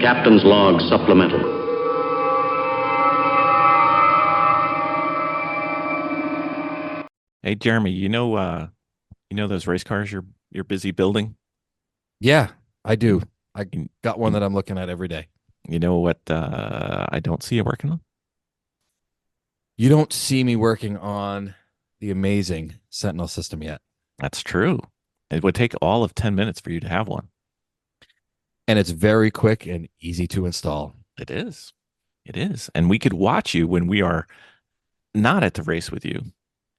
Captain's Log Supplemental. Hey Jeremy, you know those race cars you're busy building? Yeah, I do. I You, got one you, that I'm looking at every day. you know what I don't see you working on? You don't see me working on the amazing Sentinel system yet. That's true. It would take all of 10 minutes for you to have one. And it's very quick and easy to install. It is. It is. And we could watch you when we are not at the race with you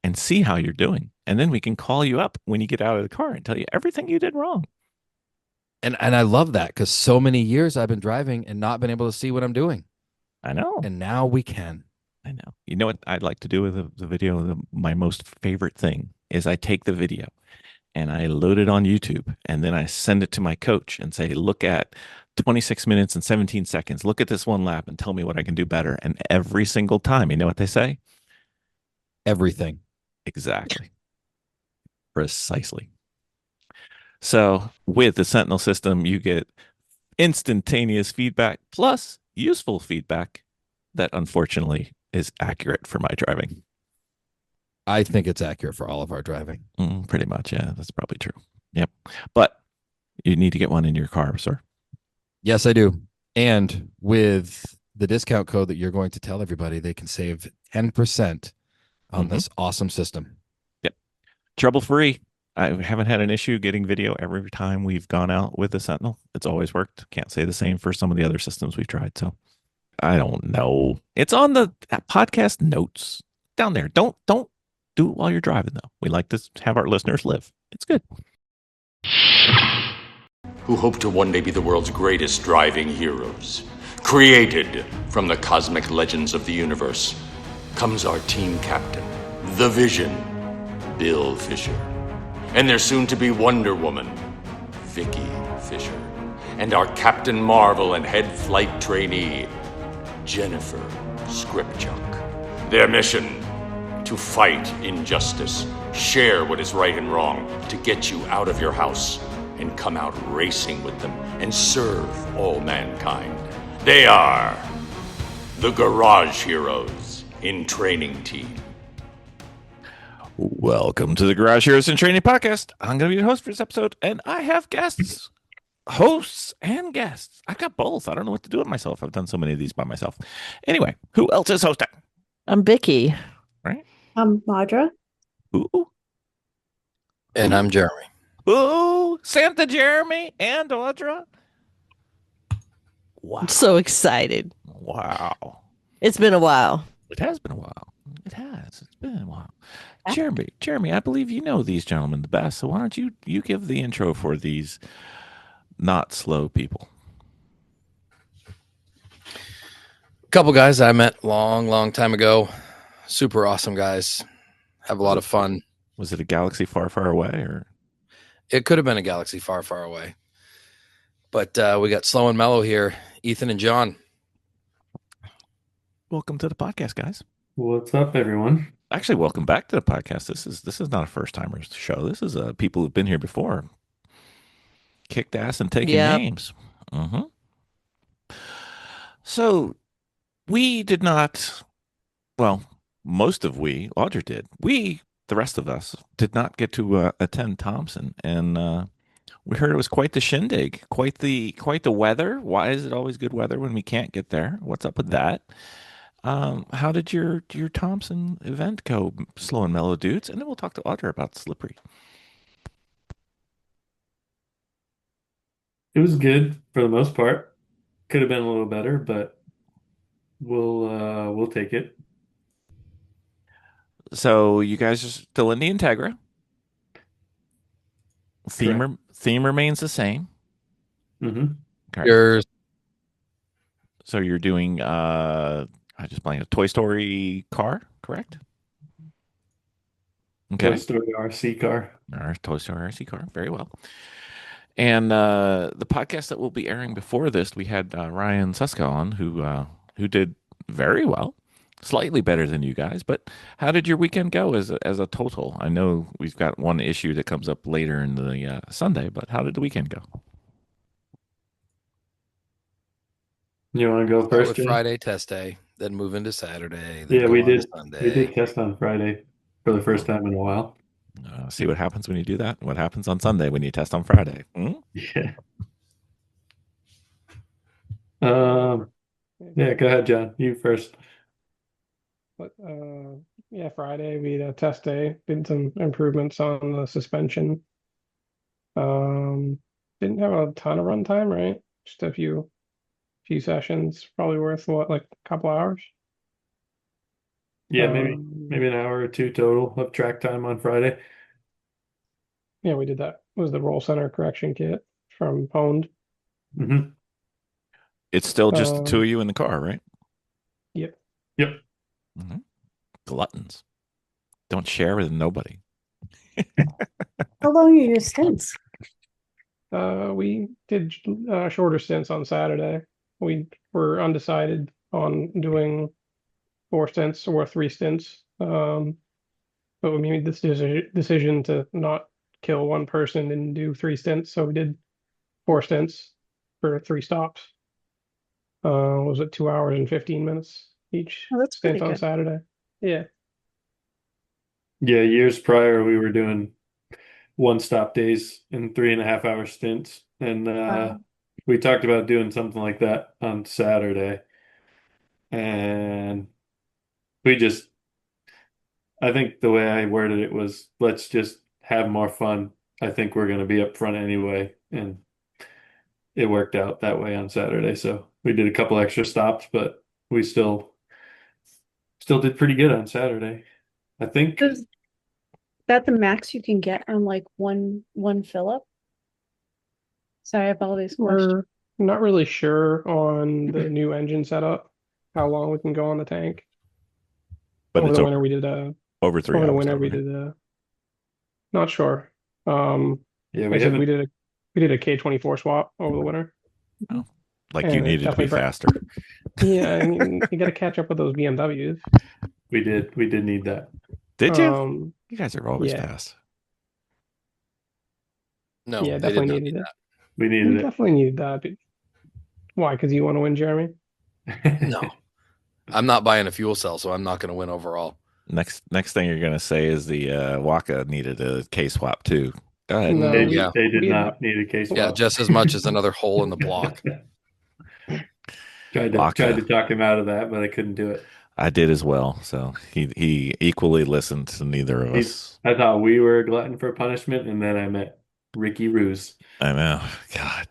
and see how you're doing. And then we can call you up when you get out of the car and tell you everything you did wrong. And I love that because so many years I've been driving and not been able to see what I'm doing. I know. And now we can. I know. You know what I'd like to do with the video? My most favorite thing is I take the video and I load it on YouTube and then I send it to my coach and say, look at 26 minutes and 17 seconds. Look at this one lap and tell me what I can do better. And every single time, you know what they say? Everything. Exactly. Precisely. So with the Sentinel system, you get instantaneous feedback plus useful feedback that unfortunately is accurate for my driving. I think it's accurate for all of our driving. Pretty much. Yeah, that's probably true. Yep. But you need to get one in your car, sir. Yes, I do. And with the discount code that you're going to tell everybody, they can save 10% on this awesome system. Yep. Trouble free. I haven't had an issue getting video every time we've gone out with the Sentinel. It's always worked. Can't say the same for some of the other systems we've tried. So I don't know. It's on the podcast notes down there. Don't do it while you're driving, though. We like to have our listeners live. It's good. Who hope to one day be the world's greatest driving heroes. Created from the cosmic legends of the universe, comes our team captain, the Vision, Bill Fisher. And their soon-to-be Wonder Woman, Vicki Fisher. And our Captain Marvel and head flight trainee, Jennifer Scripchuk. Their mission, to fight injustice, share what is right and wrong, to get you out of your house and come out racing with them and serve all mankind. They are the Garage Heroes in Training Team. Welcome to the Garage Heroes in Training Podcast. I'm going to be your host for this episode, and I have guests, hosts, and guests. I got both. I don't know what to do with myself. I've done so many of these by myself. Anyway, who else is hosting? I'm Vicki. Right? I'm Audra. Ooh. And I'm Jeremy. Ooh, Santa Jeremy and Audra. Wow. I'm so excited. Wow. It's been a while. It has been a while. It has. It's been a while. Jeremy, I believe you know these gentlemen the best. So why don't you give the intro for these not slow people? A couple guys I met long time ago. Super awesome guys. Have a lot of fun. Was it a galaxy far, far away, or? It could have been a galaxy far away. But we got Slow and Mellow here, Ethan and John. Welcome to the podcast, guys. What's up, everyone? Actually, welcome back to the podcast. This is not a first timers show. This is people who've been here before, kicked ass and taken names. So we did not. Well, Audra did. The rest of us, did not get to attend Thompson, and we heard it was quite the shindig, quite the weather. Why is it always good weather when we can't get there? What's up with that? How did your Thompson event go, Slow and Mellow dudes? And then we'll talk to Audra about Slippery. It was good for the most part. Could have been a little better, but we'll take it. So you guys are still in the Integra. Theme remains the same. Mm-hmm. Okay. Yours. So you're doing I just playing a Toy Story car, correct? Okay. Toy Story RC car. Our Toy Story RC car. Very well. And the podcast that will be airing before this, we had Ryan Susko on, who did very well, slightly better than you guys. But how did your weekend go as a total? I know we've got one issue that comes up later in the Sunday, but how did the weekend go? You want to go Start first, with Jen? Friday test day, then move into Saturday, then Yeah, go we on to did. We did Sunday. test on Friday for the first time in a while. See what happens when you do that? What happens on Sunday when you test on Friday? Hmm? Yeah. Um. Yeah. Go ahead, John. You first. But yeah, Friday we had a test day, did some improvements on the suspension. Um, didn't have a ton of runtime, right? Just a few sessions, probably worth what, like a couple hours. Yeah, maybe an hour or two total of track time on Friday. Yeah, we did that. Was the roll center correction kit from Pwned. Hmm. It's still just the two Um, of you in the car, right? yep. Yep. Hmm. Gluttons. Don't share with nobody. How long are your stints? We did shorter stints on Saturday. We were undecided on doing 4 stints or 3 stints. But we made this decision to not kill one person and do 3 stints. So we did 4 stints for 3 stops. Was it 2 hours and 15 minutes each Oh, that's stint pretty on good. Saturday? Yeah. Yeah, years prior we were doing one stop days and 3.5 hour stints, and Wow. we talked about doing something like that on Saturday, and we just I think the way I worded it was let's just have more fun. I think we're going to be up front anyway, and it worked out that way on Saturday. So we did a couple extra stops, but we still did pretty good on Saturday. I think. Is that the max you can get on like one fill up? Sorry, I have all these questions. We're not really sure on the new engine setup, how long we can go on the tank. But Over it's the winter we did over three over the hours winter though, we right? did not sure. Um Yeah, I we said haven't. we did a K24 swap over the winter, Oh, like you and it needed to be definitely faster. yeah, I mean you got to catch up with those BMWs. We did need that. Did you? Um You guys are always yeah, fast. No, yeah, they did definitely not needed need it. We We needed definitely needed that. Why? Because you want to win, Jeremy? that. it. No, I'm not buying a fuel cell, so I'm not going to win overall. Next thing you're gonna say is the Waka needed a K swap too. Go ahead. No, Mm, yeah, They did we had not need a case yeah, swap. just as much as another hole in the block. Tried to Waka. talk him out of that, but I couldn't do it. I did as well. So he equally listened to neither of us. I thought we were a glutton for punishment, and then I met Ricky Ruse. I know. God.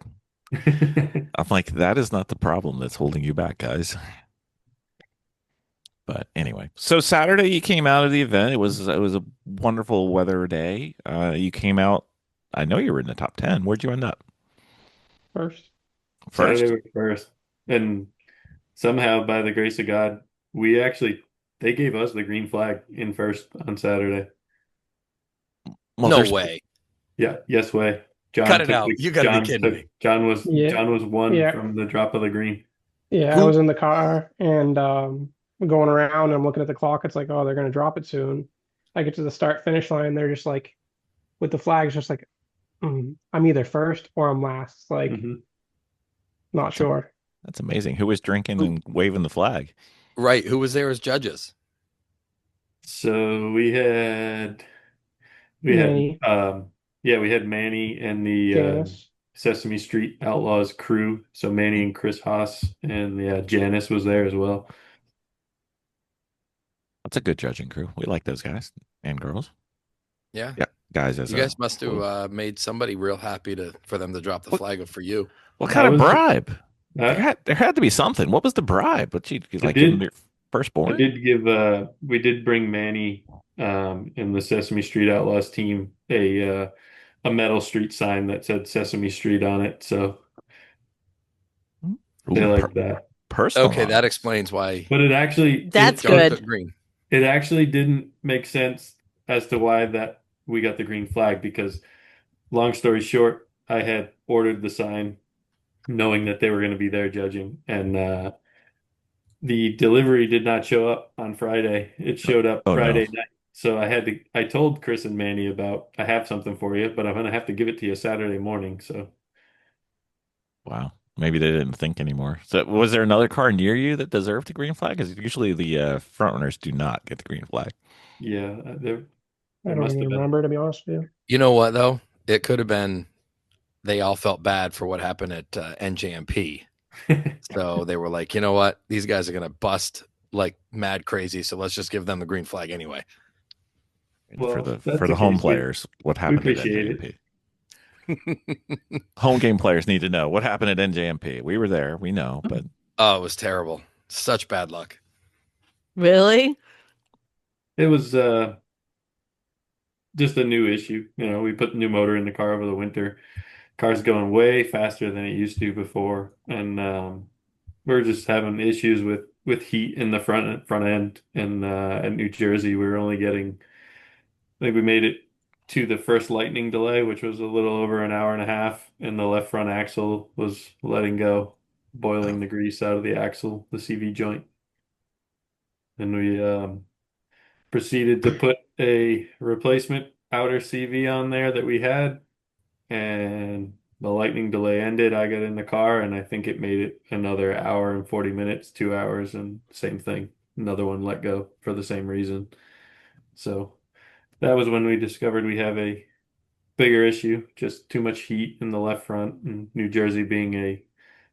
I'm like, that is not the problem that's holding you back, guys. But anyway, so Saturday you came out of the event. It was a wonderful weather day. You came out. I know you were in the top 10. Where'd you end up? first. Saturday First? was first, and somehow, by the grace of God, we actually they gave us the green flag in first on Saturday. Well, No there's way. Yeah, yes way. Cut it out. You got to be kidding me. Yeah, John was one yeah, from the drop of the green. yeah. I Who? was in the car and going around. And I'm looking at the clock. It's like, oh, they're gonna drop it soon. I get to the start finish line. They're just like with the flags, just like I'm either first or I'm last. Like Hmm. not that's, sure. that's amazing. Who was drinking Who? and waving the flag? Right. Who was there as judges? So we had Manny, yeah, we had Manny and the Janice. Sesame Street Outlaws crew. So Manny and Chris Haas, and yeah, Janice was there as well. That's a good judging crew. We like those guys and girls. Yeah. Yeah, guys as You a guys must have made somebody real happy for them to drop the what, flag for you. what I kind of was bribe? There uh, had there had to be something. What was the bribe? What you I like give them did your I firstborn? did give we did bring Manny in the Sesame Street Outlaws team a metal street sign that said Sesame Street on it. So they Ooh, liked that. Okay, personalized. that explains why But That's John good. took green. it actually didn't make sense as to why that we got the green flag because long story short, I had ordered the sign knowing that they were going to be there judging, and the delivery did not show up on Friday. It showed up Oh no! Friday night. So I told Chris and Manny about, I have something for you, but I'm going to have to give it to you Saturday morning. So Wow. Maybe they didn't think anymore. So, was there another car near you that deserved the green flag? Because usually the front runners do not get the green flag. Yeah, I there don't must even have been. remember, to be honest with you. You know what though? It could have been they all felt bad for what happened at NJMP. So they were like, you know what? These guys are going to bust like mad crazy. So let's just give them the green flag anyway. For Well, the if that's for the the home case, players, what we happened at appreciate it. NJMP? Home game players need to know what happened at NJMP. We were there, we know, but Oh, it was terrible. Such bad luck. Really? It was just a new issue. We put the new motor in the car over the winter. Car's going way faster than it used to before, and we were just having issues with heat in the front end. And in New Jersey, we were only getting. I think we made it to the first lightning delay, which was a little over an hour and a half, and the left front axle was letting go, boiling the grease out of the axle, the CV joint. And we proceeded to put a replacement outer CV on there that we had, and the lightning delay ended. I got in the car, and I think it made it another hour and 40 minutes, 2 hours, and same thing. Another one let go for the same reason. So that was when we discovered we have a bigger issue, just too much heat in the left front. And New Jersey being a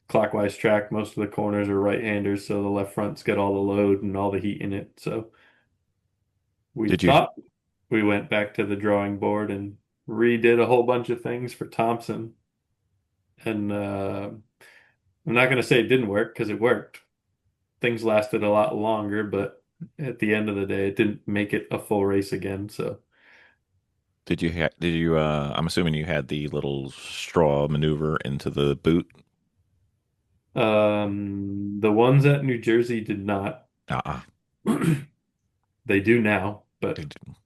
clockwise track, most of the corners are right-handers, so the left front's got all the load and all the heat in it. So we did you thought we went back to the drawing board and redid a whole bunch of things for Thompson. And I'm not going to say it didn't work because it worked. Things lasted a lot longer, but at the end of the day, it didn't make it a full race again. So did you I'm assuming you had the little straw maneuver into the boot. the ones at New Jersey did not. Uh-uh. They do now, but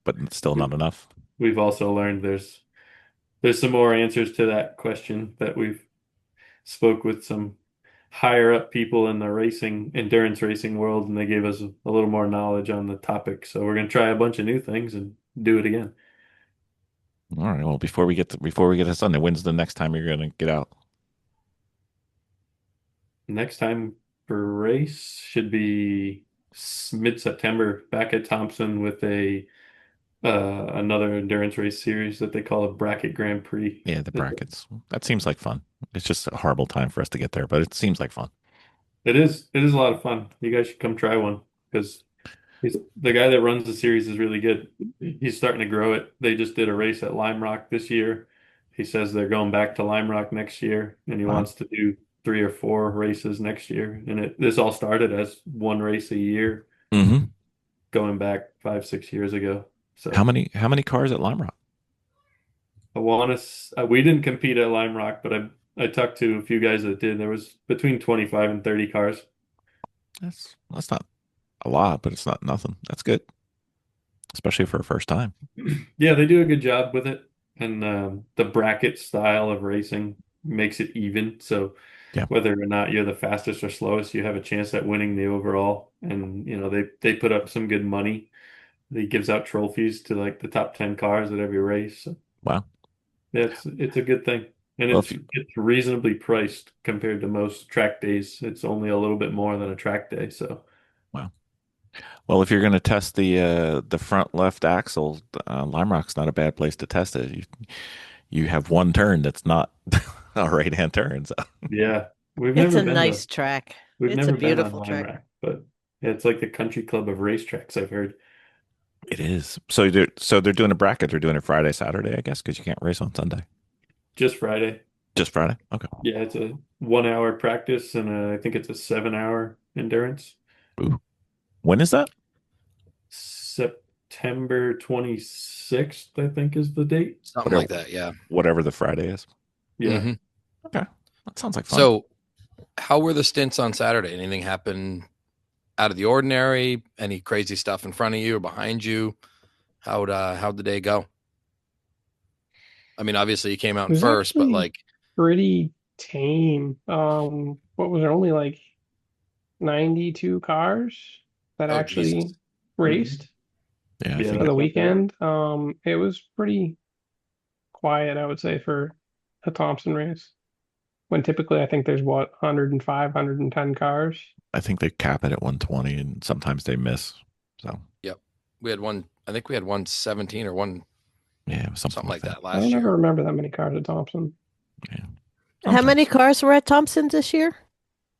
But still not enough. we've also learned there's some more answers to that question that we've spoke with some higher up people in the endurance racing world, and they gave us a little more knowledge on the topic. So we're going to try a bunch of new things and do it again. All right. Well, before we get to Sunday, when's the next time you're going to get out? Next time for race should be mid-September back at Thompson with a another endurance race series that they call a bracket Grand Prix. Yeah, the brackets. That seems like fun. It's just a horrible time for us to get there, but it seems like fun. It is a lot of fun. You guys should come try one because the guy that runs the series is really good. He's starting to grow it. They just did a race at Lime Rock this year. He says they're going back to Lime Rock next year, and he Wow. wants to do 3 or 4 races next year. And this all started as one race a year, Mm-hmm. going back 5, 6 years ago. So How many cars at Lime Rock? I want to. We didn't compete at Lime Rock, but I talked to a few guys that did. There was between 25 and 30 cars. That's not a lot, but it's not nothing. That's good, especially for a first time. Yeah, they do a good job with it, and the bracket style of racing makes it even. So Yeah. whether or not you're the fastest or slowest, you have a chance at winning the overall. And they put up some good money. He gives out trophies to like the top 10 cars at every race. So Wow. yeah, it's a good thing, and Well, it's reasonably priced compared to most track days. It's only a little bit more than a track day. So wow. Well, if you're going to test the front left axle, Lime Rock's not a bad place to test it. You have one turn that's not a right hand turn. So yeah, we've It's never a been nice track. we've It's never a been on beautiful Lime track. Rock, but yeah, it's like the country club of racetracks, I've heard. it is. So they're doing a bracket. They're doing it Friday, Saturday, I guess, because you can't race on Sunday. Just Friday. Just Friday. Okay. Yeah, it's a 1 hour practice, and I think it's a 7 hour endurance. Ooh. When is that? September 26th, I think, is the date. Something like that. Yeah. Whatever the Friday is. Yeah. Mhm. Okay. That sounds like fun. So, how were the stints on Saturday? Anything happen out of the ordinary? Any crazy stuff in front of you or behind you? How'd the day go? I mean, obviously you came out It was first, but actually like, pretty tame. What was there, only like 92 cars that oh actually Jesus, raced yeah, I Yeah, think for the that's weekend. It was pretty quiet, I would say, for a Thompson race. when typically I think there's what 105, 110 cars. I think they cap it at 120, and sometimes they miss. So Yep. We had one, I think we had 117 or yeah, something something like that I last don't ever year. remember that many cars at Thompson. Yeah. How many Sometimes. cars were at Thompson this year?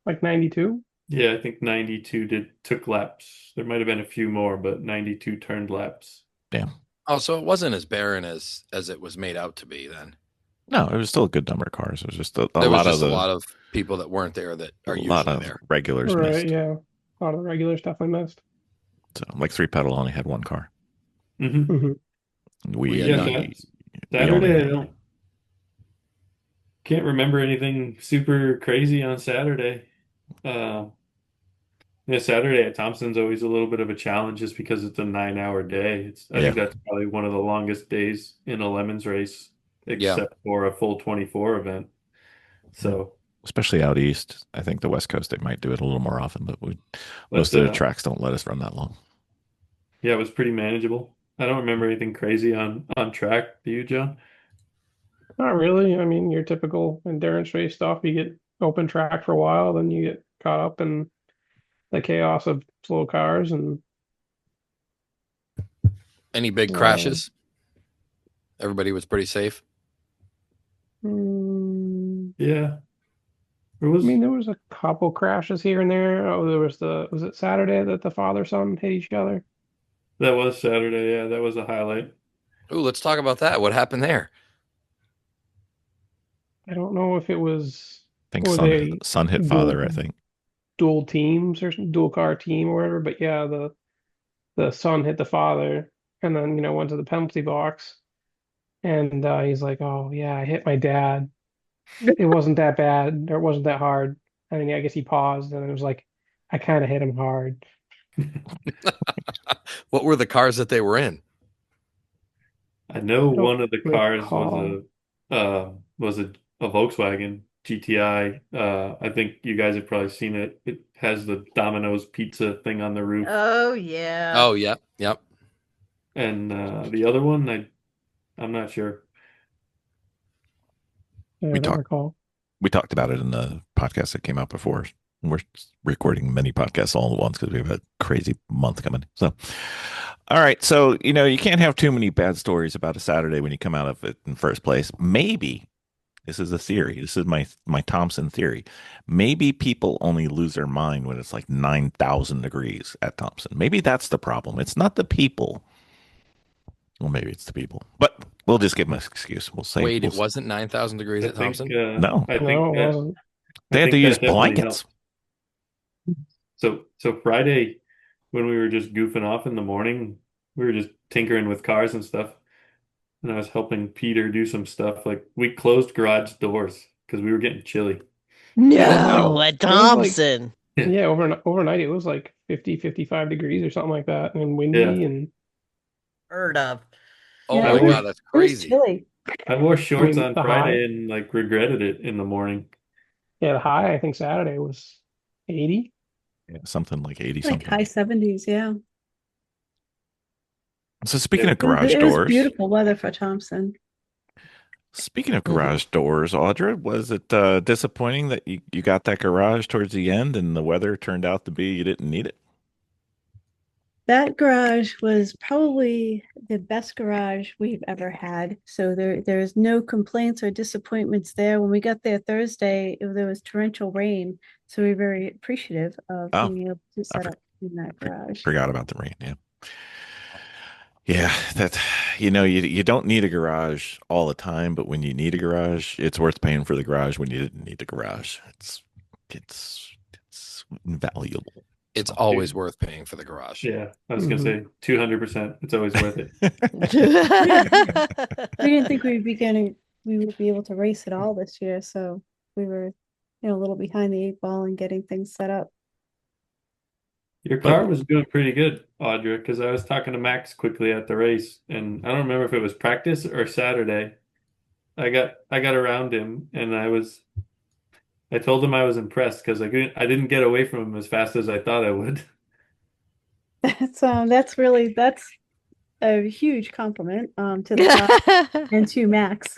Like 92. Yeah, I think 92 took laps. There might have been a few more, but 92 turned laps. Yeah. Oh, so it wasn't as barren as it was made out to be then. No, it was still a good number of cars. It was just a There was lot of just a the lot of people that weren't there that a are lot usually of there. regulars Right, missed. yeah. A lot of the regulars definitely missed. So like Three Pedal only had one car. Hmm. Hmm. We had Yeah, none. we only Saturday, I had- can't remember anything super crazy on Saturday. Yeah, Saturday at Thompson's always a little bit of a challenge just because it's a 9-hour day. I think Yeah. that's probably one of the longest days in a Lemons race, except for a full 24 event. So, especially out east. I think the West Coast they might do it a little more often, but most but of the tracks don't let us run that long. yeah, it was pretty manageable. I don't remember anything crazy on track. Do you, John? Not really. I mean, your typical endurance race stuff. You get open track for a while, then you get caught up in the chaos of slow cars, and Any big Yeah. crashes? Everybody was pretty safe. mm, Yeah. It I was mean, there was a couple crashes here and there. Oh, there was was it Saturday that the father-son hit each other? that was Saturday. Yeah, that was a highlight. Ooh, let's talk about that. What happened there? I don't know if it was, I think were they son hit dual father, I think. dual teams or dual car team or whatever. But yeah, the son hit the father, and then went to the penalty box, and he's like, "Oh yeah, I hit my dad. It wasn't that bad, or it wasn't that hard." And then I guess he paused, and it was like, "I kind of hit him hard." What were the cars that they were in? I know I don't one of the cars recall. was a Volkswagen GTI. I think you guys have probably seen it. It has the Domino's pizza thing on the roof. Oh yeah. Oh, yeah. Yep. And the other one, I'm not sure. Yeah, We I don't talked recall. we talked about it in the podcast that came out before. We're recording many podcasts all at once because we have a crazy month coming. So, all right. So, you can't have too many bad stories about a Saturday when you come out of it in first place. Maybe this is a theory. This is my Thompson theory. Maybe people only lose their mind when it's like 9,000 degrees at Thompson. Maybe that's the problem. It's not the people. Well, maybe it's the people, but we'll just give them an excuse. We'll say Wait, we'll, it wasn't 9,000 degrees I at think Thompson? No. I think No, it that wasn't. they I had to think use that definitely blankets. helped. So Friday, when we were just goofing off in the morning, we were just tinkering with cars and stuff. And I was helping Peter do some stuff. Like we closed garage doors because we were getting chilly. No, at It was like, Thompson. yeah, overnight it was like 50, 55 degrees or something like that, and windy, Yeah. and Heard of. Oh Yeah, my it was- God, that's It was crazy. chilly. I wore shorts mean, on the Friday high, and like regretted it in the morning. yeah, the high I think Saturday was 80. Yeah, something like 80 Like something. high 70s, yeah. So speaking Yeah. of garage It was doors, beautiful weather for Thompson. speaking of garage doors, Audra, was it disappointing that you got that garage towards the end and the weather turned out to be you didn't need it? That garage was probably the best garage we've ever had. So there's no complaints or disappointments there. When we got there Thursday, there was torrential rain. So we were very appreciative of Oh, being able to I set up in that garage. forgot about the rain. Yeah. Yeah, that you don't need a garage all the time, but when you need a garage, it's worth paying for the garage when you didn't need the garage. It's invaluable. It's always worth paying for the garage. Yeah, I was gonna say 200%. It's always worth it. We didn't think we would be able to race at all this year. So we were, a little behind the eight ball and getting things set up. Your car was doing pretty good, Audra, because I was talking to Max quickly at the race, and I don't remember if it was practice or Saturday. I got around him, and I told him I was impressed because I didn't get away from him as fast as I thought I would. That's a huge compliment to the car and to Max.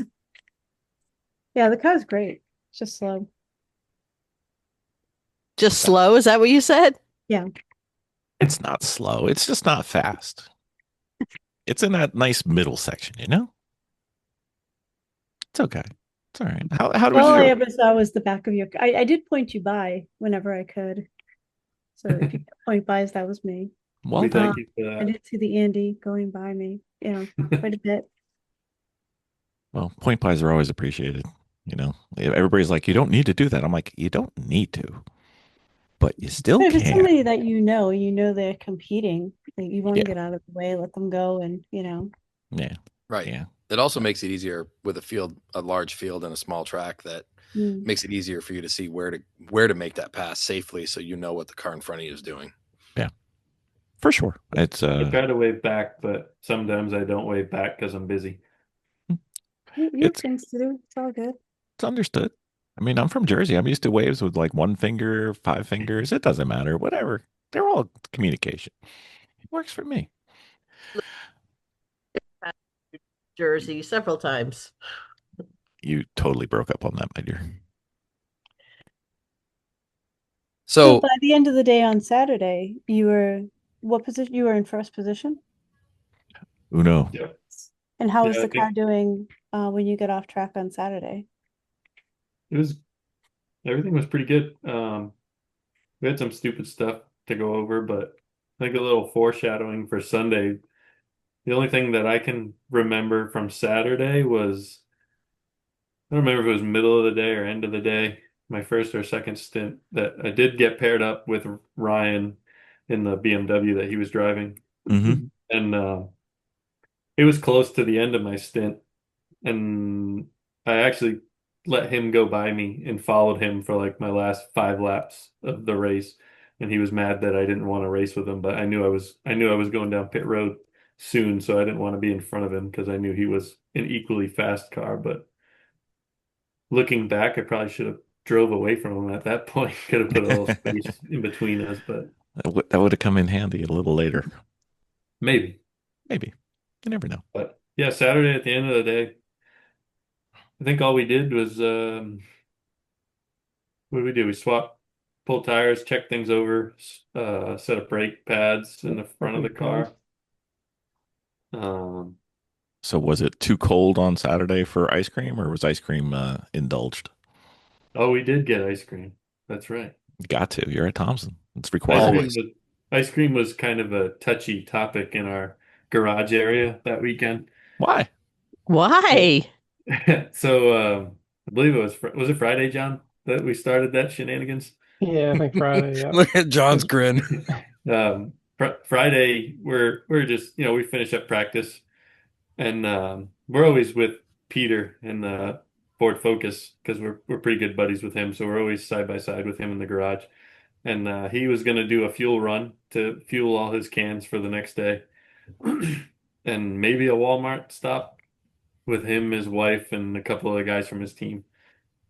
Yeah, the car's great. just slow. Just slow? Is that what you said? It's not slow. It's just not fast. It's in that nice middle section, you know? It's okay. It's all right. How was All I your ever saw was the back of your. I did point you by whenever I could. So if you get point bys, that was me. well We done? thank you for I that. did see the Andy going by me, quite a bit. Well, point buys are always appreciated. You know, everybody's like, you don't need to do that. I'm like, you don't need to, but you still But if it's can. somebody that you know they're competing, like you want to Yeah. get out of the way, let them go, and Yeah. Right. Yeah. It also makes it easier with a large field and a small track that mm. makes it easier for you to see where to make that pass safely so you know what the car in front of you is doing. For sure. It's I try to wave back, but sometimes I don't wave back because I'm busy. You have it's things to do. It's all good. it's understood. I mean, I'm from Jersey. I'm used to waves with like one finger, five fingers. It doesn't matter. Whatever. They're all communication. It works for me. Jersey several times. You totally broke up on that, my dear. So So by the end of the day on Saturday, you were what position? You were in first position. Uno. Yep. And how was Yeah, I the car think doing when you get off track on Saturday? it was everything was pretty good. We had some stupid stuff to go over, but I think a little foreshadowing for Sunday. The only thing that I can remember from Saturday was I don't remember if it was middle of the day or end of the day, my first or second stint, that I did get paired up with Ryan in the BMW that he was driving. Mm-hmm. And it was close to the end of my stint. And I actually let him go by me and followed him for like my last 5 laps of the race. And he was mad that I didn't want to race with him, but I knew I was going down pit road soon, so I didn't want to be in front of him because I knew he was an equally fast car. But looking back, I probably should have drove away from him at that point. Could have put a little space in between us, but That would have come in handy a little later. maybe. Maybe. You never know. But yeah, Saturday at the end of the day, I think all we did was what did we do? We swapped, pulled tires, checked things over, set up brake pads in the front of the car. Um, So was it too cold on Saturday for ice cream, or was ice cream indulged? oh, we did get ice cream. That's right. Got to. You're at Thompson. It's Ice required. cream was ice cream was kind of a touchy topic in our garage area that weekend. Why? Why? So I believe was it Friday, John, that we started that shenanigans? Yeah, I think Friday. Yeah. look at John's grin. Friday we're just we finish up practice and we're always with Peter in the Ford Focus because we're pretty good buddies with him, so we're always side by side with him in the garage. And he was going to do a fuel run to fuel all his cans for the next day, and maybe a Walmart stop with him, his wife, and a couple of the guys from his team.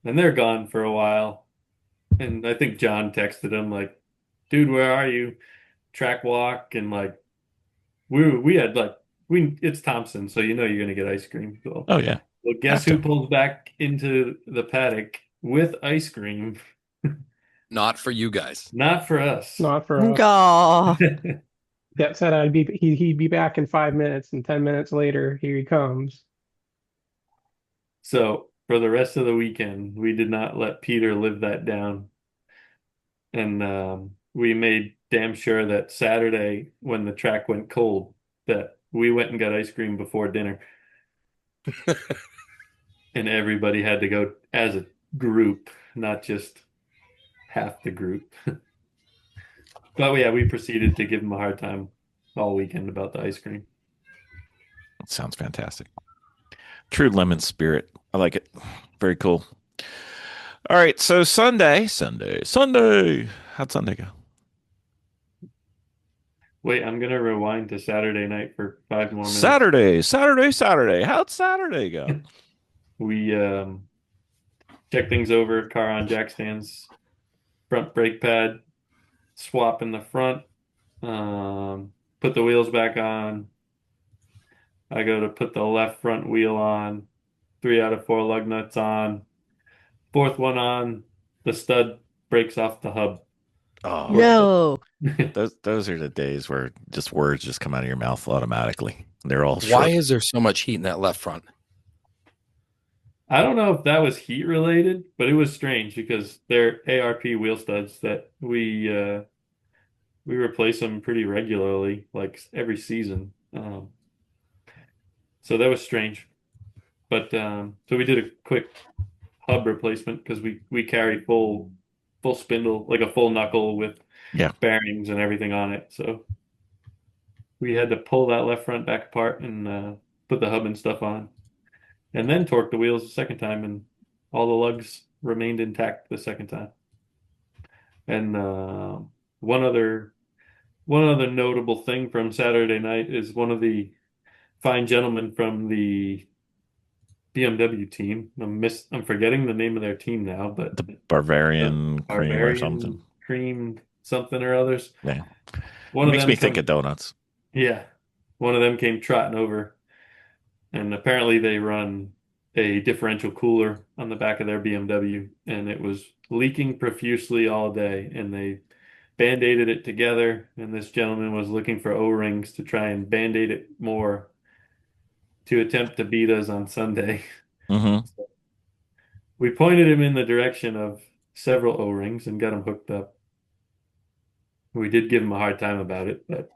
And they're gone for a while. And I think John texted him like, "Dude, where are you? Track walk." And like we had like it's Thompson, so you're gonna get ice cream. So, Oh yeah. well, guess Have who to. pulls back into the paddock with ice cream? Not for you guys. Not for us. Not for us. Aw. That said, he'd be back in 5 minutes, and 10 minutes later, here he comes. So for the rest of the weekend, we did not let Peter live that down. And we made damn sure that Saturday, when the track went cold, that we went and got ice cream before dinner. And everybody had to go as a group, not just half the group. But yeah, we proceeded to give him a hard time all weekend about the ice cream. That sounds fantastic. True lemon spirit. I like it. Very cool. All right. So Sunday. How'd Sunday go? Wait, I'm gonna rewind to Saturday night for 5 more minutes. Saturday. How'd Saturday go? We check things over, car on jack stands, front brake pad, swap in the front, put the wheels back on. I go to put the left front wheel on, 3 out of 4 lug nuts on, fourth one on, the stud breaks off the hub. Oh, No. those are the days where just words just come out of your mouth automatically. They're all Why short. is there so much heat in that left front? I don't know if that was heat related, but it was strange because they're ARP wheel studs that we replace them pretty regularly, like every season. So that was strange. But so we did a quick hub replacement because we carry full spindle, like a full knuckle with Yeah. bearings and everything on it. So we had to pull that left front back apart and put the hub and stuff on, and then torque the wheels the second time, and all the lugs remained intact the second time. And one other one other notable thing from Saturday night is one of the fine gentlemen from the BMW team. I'm forgetting the name of their team now, but The the Bavarian cream or something. Barbarian cream something or others. Yeah. One of Makes them me think come, of donuts. yeah, one of them came trotting over, and apparently they run a differential cooler on the back of their BMW, and it was leaking profusely all day, and they band-aided it together, and this gentleman was looking for O-rings to try and band-aid it more to attempt to beat us on Sunday. Mm-hmm. We pointed him in the direction of several O-rings and got him hooked up. We did give him a hard time about it, but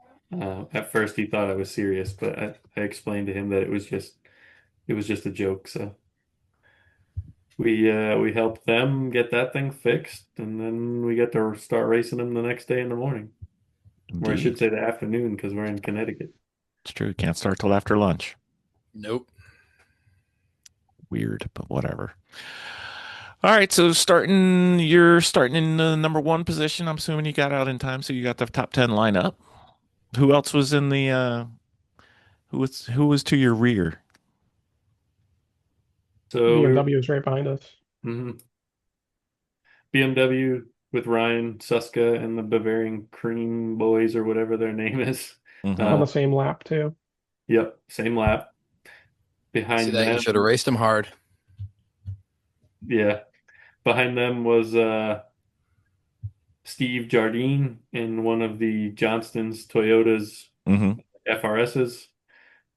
at first he thought I was serious, but I explained to him that it was just a joke. So we helped them get that thing fixed, and then we got to start racing them the next day in the morning, or I should Indeed. say the afternoon because we're in Connecticut. It's true. Can't start till after lunch. Nope. Weird, but whatever. All right, so you're starting in the number one position. I'm assuming you got out in time, so you got the top 10 lineup. Who else was in the who was to your rear? So we were BMW is right behind us mhm. BMW with Ryan Suska and the Bavarian Cream Boys or whatever their name is. Mhm. on Uh, the same lap too. yep, same lap. See Behind that? You them, should have raced him hard. yeah, behind them was Steve Jardine in one of the Johnston's Toyotas Mm-hmm. FRSs.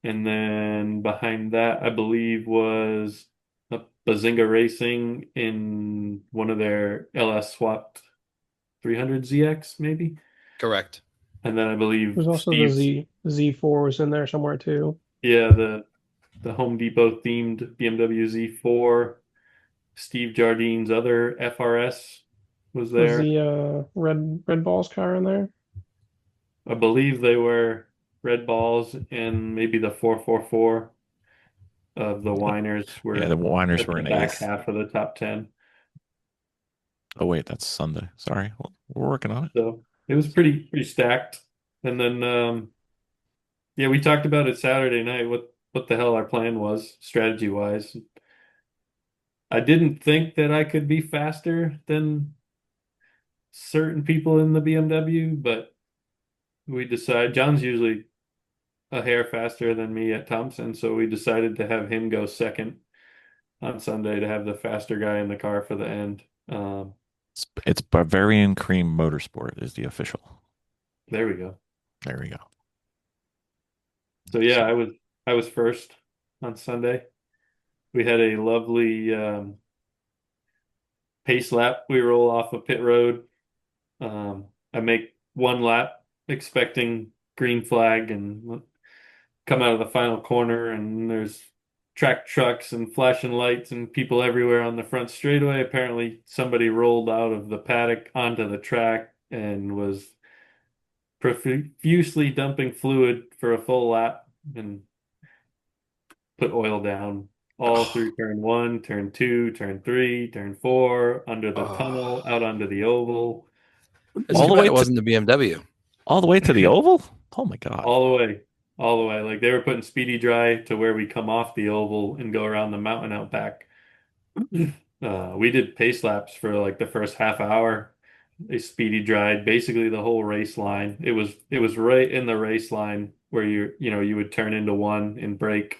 And then behind that, I believe, was Bazinga Racing in one of their LS swapped 300ZX, maybe. Correct. And then I believe There's also the Steve's, Z4 was in there somewhere too. yeah, the Home Depot themed BMW Z4. Steve Jardine's other FRS was Was there. the red balls car in there? I believe they were Red Balls and maybe the 444 of the Whiners Yeah, the were Winers at were the in back eighth. half of the top 10. Oh wait, that's Sunday. Sorry, we're working on it. So it was pretty stacked. And then yeah, we talked about it Saturday night, what the hell our plan was strategy wise. I didn't think that I could be faster than certain people in the BMW, but we decided John's usually a hair faster than me at Thompson, so we decided to have him go second on Sunday to have the faster guy in the car for the end. It's Bavarian Cream Motorsport is the official. There we go. There we go. So yeah, I was first on Sunday. We had a lovely pace lap. We roll off a pit road. I make one lap expecting green flag and come out of the final corner, and there's track trucks and flashing lights and people everywhere on the front straightaway. Apparently, somebody rolled out of the paddock onto the track and was profusely dumping fluid for a full lap and put oil down all through turn one, turn two, turn three, turn four, under the tunnel, out onto the oval, It's All too the bad way it to wasn't the BMW. all the way to the oval? Oh my God. all the way, all the way. Like they were putting speedy dry to where we come off the oval and go around the mountain out back. We did pace laps for like the first half hour. They speedy dried basically the whole race line. It was right in the race line where you know you would turn into one and brake.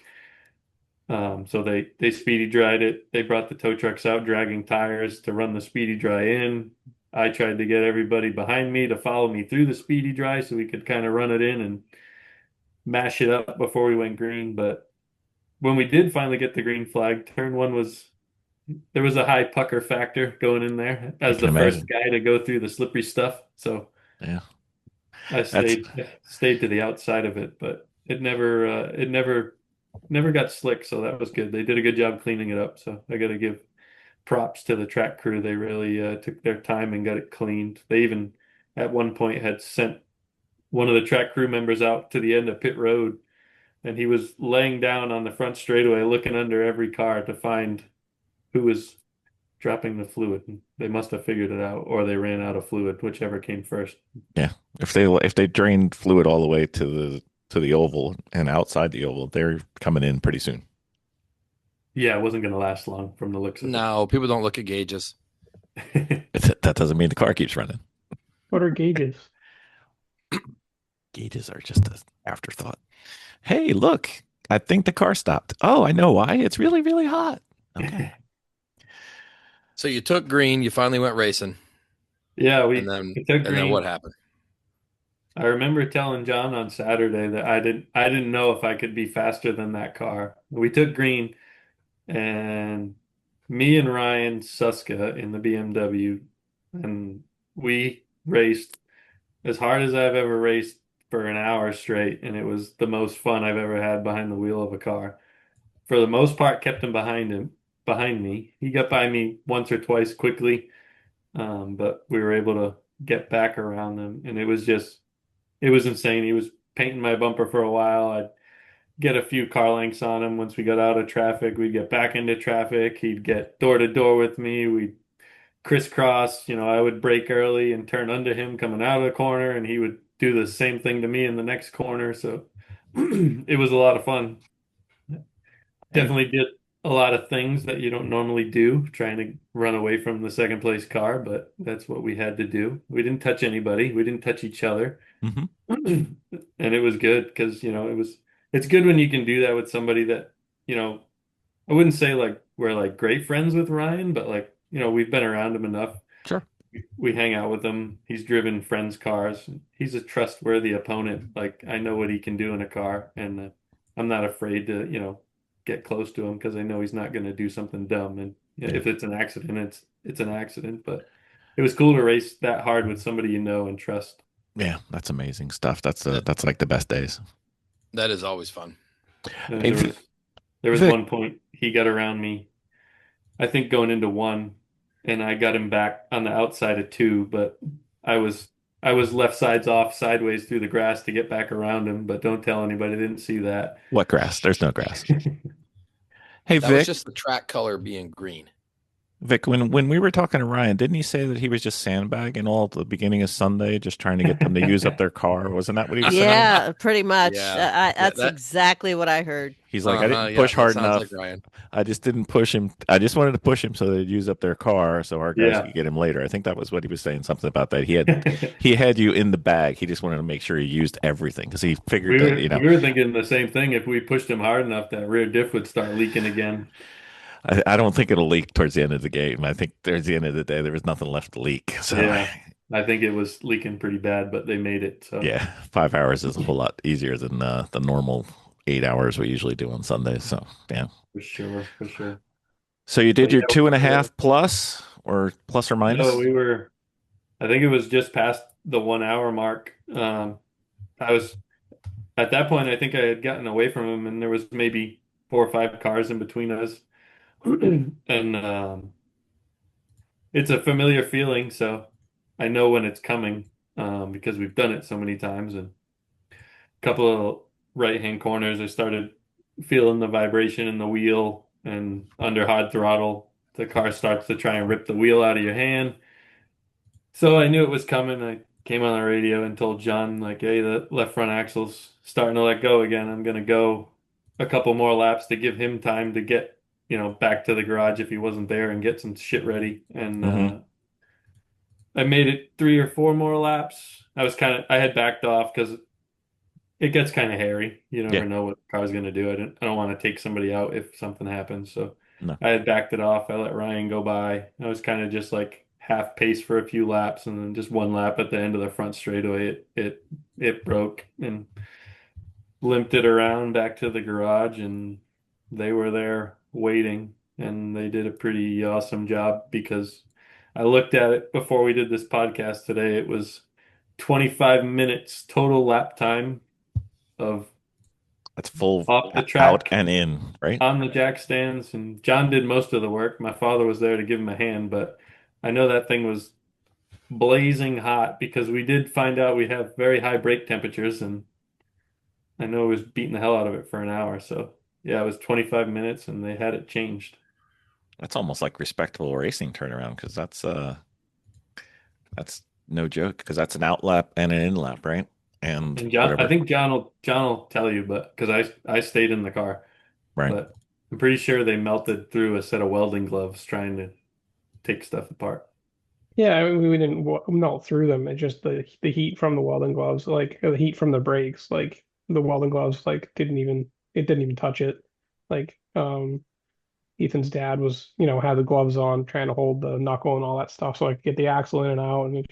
So they speedy dried it. They brought the tow trucks out, dragging tires to run the speedy dry in. I tried to get everybody behind me to follow me through the speedy dry so we could kind of run it in and mash it up before we went green. But when we did finally get the green flag, turn one was there was a high pucker factor going in there I as can the first imagine. guy to go through the slippery stuff. So Yeah. I That's stayed to the outside of it, but it never got slick, so that was good. They did a good job cleaning it up, so I got to give props to the track crew. They really took their time and got it cleaned. They even at one point had sent one of the track crew members out to the end of pit road, and he was laying down on the front straightaway looking under every car to find who was dropping the fluid. They must have figured it out, or they ran out of fluid, whichever came first. Yeah. If they drained fluid all the way to the oval and outside the oval, they're coming in pretty soon. Yeah, it wasn't going to last long from the looks of No, people don't look at gauges. it. That doesn't mean the car keeps running. What are gauges? Gauges are just an afterthought. Hey, look, I think the car stopped. Oh, I know why. It's really, really hot. Okay. So you took green, you finally went racing, Yeah, and then we took green. what happened? I remember telling John on Saturday that I didn't know if I could be faster than that car. We took green, and me and Ryan Suska in the BMW, and we raced as hard as I've ever raced for an hour straight, and it was the most fun I've ever had behind the wheel of a car. For the most part, kept him behind me. He got by me once or twice quickly, but we were able to get back around them, and it was insane. He was painting my bumper for a while. I'd get a few car lengths on him. Once we got out of traffic, we'd get back into traffic. He'd get door to door with me. We'd crisscross. I would brake early and turn under him coming out of the corner, and he would do the same thing to me in the next corner. So it was a lot of fun. Definitely did a lot of things that you don't normally do, trying to run away from the second place car, but that's what we had to do. We didn't touch anybody. We didn't touch each other. Hmm. And it was good because, it's good when you can do that with somebody that, I wouldn't say like we're like great friends with Ryan, but like, we've been around him enough. Sure. We hang out with him. He's driven friends' cars. He's a trustworthy opponent. Like I know what he can do in a car, and I'm not afraid to, get close to him because I know he's not going to do something dumb. And if it's an accident, it's an accident. But it was cool to race that hard with somebody you know and trust. Yeah, that's amazing stuff. That's like the best days. That is always fun. And Hey, there was Vic. one point he got around me, I think going into one, and I got him back on the outside of two, but I was left sides off sideways through the grass to get back around him, but don't tell anybody, I didn't see that. What grass? There's no grass. Hey, That was Vic. just the track color being green. Vic, when we were talking to Ryan, didn't he say that he was just sandbagging all at the beginning of Sunday, just trying to get them to use up their car? Wasn't that what he was saying? Yeah, pretty much. Yeah. That's That- exactly what I heard. He's like, I didn't Yeah, push that hard sounds enough. like Ryan. I just didn't push him. I just wanted to push him so they'd use up their car so our guys Yeah. could get him later. I think that was what he was saying, something about that. He had you in the bag. He just wanted to make sure he used everything because he figured that, we were thinking the same thing. If we pushed him hard enough, that rear diff would start leaking again. I don't think it'll leak towards the end of the game. I think towards the end of the day, there was nothing left to leak. So Yeah. I think it was leaking pretty bad, but they made it. So yeah, 5 hours is a whole lot easier than the normal 8 hours we usually do on Sundays. So yeah. for sure. So you did But your yeah, 2.5 plus or plus or minus? No, I think it was just past the 1 hour mark. I was at that point, I think I had gotten away from him, and there was maybe 4 or 5 cars in between us. And it's a familiar feeling, so I know when it's coming because we've done it so many times. And a couple of right-hand corners, I started feeling the vibration in the wheel, and under hard throttle, the car starts to try and rip the wheel out of your hand. So I knew it was coming. I came on the radio and told John, like, hey, the left front axle's starting to let go again. I'm going to go a couple more laps to give him time to get, back to the garage if he wasn't there and get some shit ready. And I made it 3 or 4 more laps. I had backed off because it gets kind of hairy. You never Yeah. know what the car's going to do. I don't want to take somebody out if something happens. So No. I had backed it off. I let Ryan go by. I was kind of just like half pace for a few laps, and then just one lap at the end of the front straightaway. It broke and limped it around back to the garage, and they were there waiting, and they did a pretty awesome job because I looked at it before we did this podcast today. It was 25 minutes total lap time of That's full off the out track and in, right? on the jack stands, and John did most of the work. My father was there to give him a hand, but I know that thing was blazing hot because we did find out we have very high brake temperatures, and I know it was beating the hell out of it for an hour. So yeah, it was 25 minutes and they had it changed. That's almost like respectable racing turnaround because that's no joke because that's an out lap and an in lap, right? And And John, I whatever, think John will tell you, but because I stayed in the car, right? but I'm pretty sure they melted through a set of welding gloves trying to take stuff apart. Yeah, I mean, we didn't melt through them. It's just the heat from the welding gloves, like or the heat from the brakes, like the welding gloves, like didn't even touch it. Like Ethan's dad was, had the gloves on, trying to hold the knuckle and all that stuff, so I could get the axle in and out. And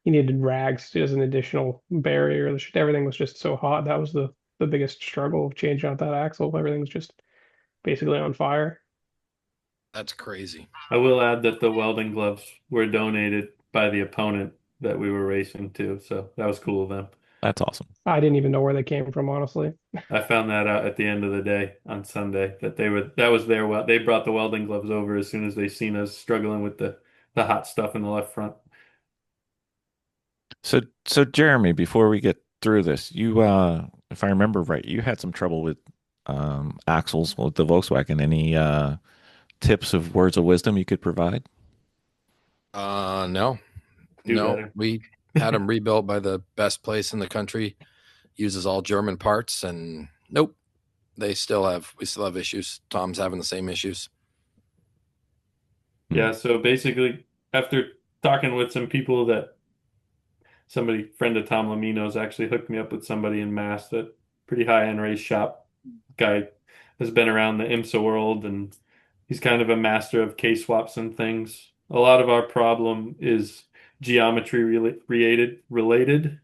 he needed rags as an additional barrier. Everything was just so hot. That was the biggest struggle of changing out that axle. Everything was just basically on fire. That's crazy. I will add that the welding gloves were donated by the opponent that we were racing to, so that was cool of them. That's awesome. I didn't even know where they came from, honestly. I found that out at the end of the day on Sunday that that was their they brought the welding gloves over as soon as they seen us struggling with the hot stuff in the left front. So Jeremy, before we get through this, you if I remember right, you had some trouble with axles with the Volkswagen. Any tips of words of wisdom you could provide? No, Do no. better. We had them rebuilt by the best place in the country. Uses all German parts, and nope, we still have issues. Tom's having the same issues. Yeah, so basically after talking with some people friend of Tom Lamino's actually hooked me up with somebody in Mass, that pretty high-end race shop guy has been around the IMSA world, and he's kind of a master of K-swaps and things. A lot of our problem is geometry related,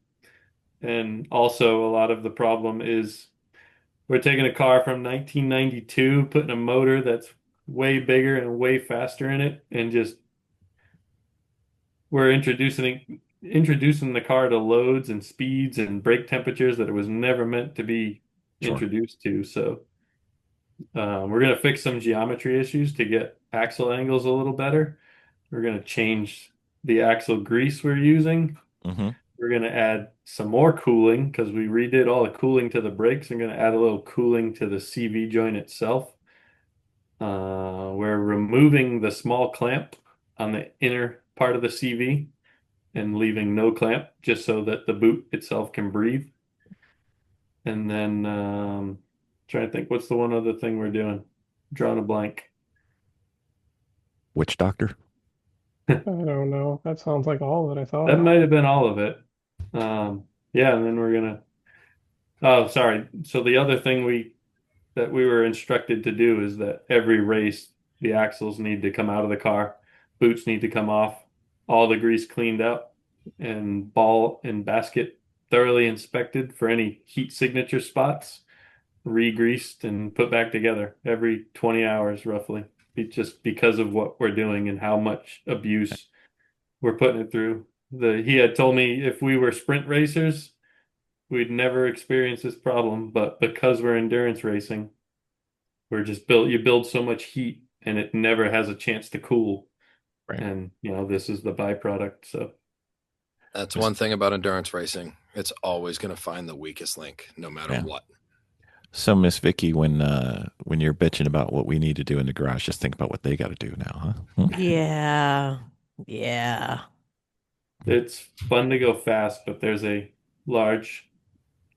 and also a lot of the problem is we're taking a car from 1992, putting a motor that's way bigger and way faster in it, and just we're introducing the car to loads and speeds and brake temperatures that it was never meant to be Sure. introduced to. So we're going to fix some geometry issues to get axle angles a little better. We're going to change the axle grease we're using. Mm-hmm. We're going to add some more cooling because we redid all the cooling to the brakes. I'm going to add a little cooling to the CV joint itself. We're removing the small clamp on the inner part of the CV and leaving no clamp just so that the boot itself can breathe. And then trying to think, what's the one other thing we're doing? Drawing a blank. Witch doctor? I don't know. That sounds like all of it, I thought. That might have been all of it. Yeah, and then we're gonna. Oh, sorry. So the other thing that we were instructed to do is that every race, the axles need to come out of the car, boots need to come off, all the grease cleaned up, and ball and basket thoroughly inspected for any heat signature spots, re-greased and put back together every 20 hours roughly, just because of what we're doing and how much abuse we're putting it through. He had told me if we were sprint racers, we'd never experience this problem, but because we're endurance racing, you build so much heat and it never has a chance to cool. Right. And this is the byproduct. So That's one thing about endurance racing. It's always going to find the weakest link, no matter what. So, Miss Vicki, when you're bitching about what we need to do in the garage, just think about what they got to do now, huh? Yeah. Yeah. it's fun to go fast, but there's a large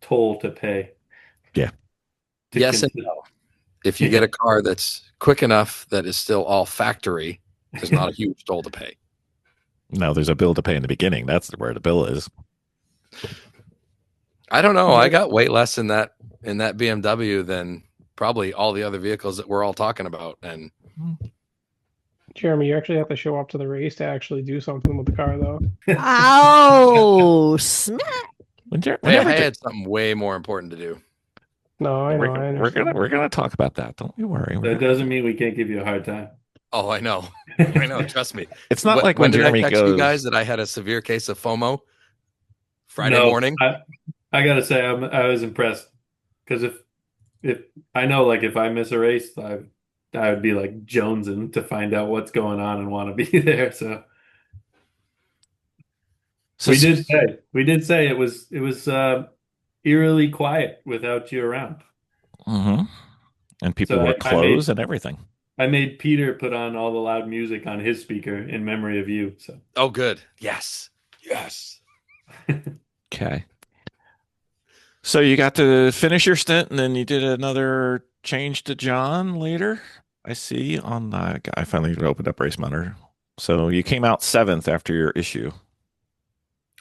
toll to pay. Yeah. Yes and no. If you get a car that's quick enough that is still all factory, there's not a huge toll to pay. No, there's a bill to pay in the beginning. That's where the bill is. I don't know. I got way less in that BMW than probably all the other vehicles that we're all talking about. And Jeremy, you actually have to show up to the race to actually do something with the car, though. Oh, smack. hey, Whenever I had something way more important to do. No, I know. I understand. we're gonna talk about that. Don't you worry. That doesn't mean we can't give you a hard time. Oh, I know. I know. Trust me. It's not like when did Jeremy I text goes. you guys that I had a severe case of FOMO Friday No, morning? I gotta say I was impressed because if I know, like, if I miss a race, I would be like jonesing to find out what's going on and want to be there. So So we did say it was eerily quiet without you around. Mhm. And people So were clothes and everything. I made Peter put on all the loud music on his speaker in memory of you. So Oh, good. Yes. Okay. So you got to finish your stint, and then you did another change to John later. I see on the. I finally opened up Race Monitor. So you came out 7th after your issue.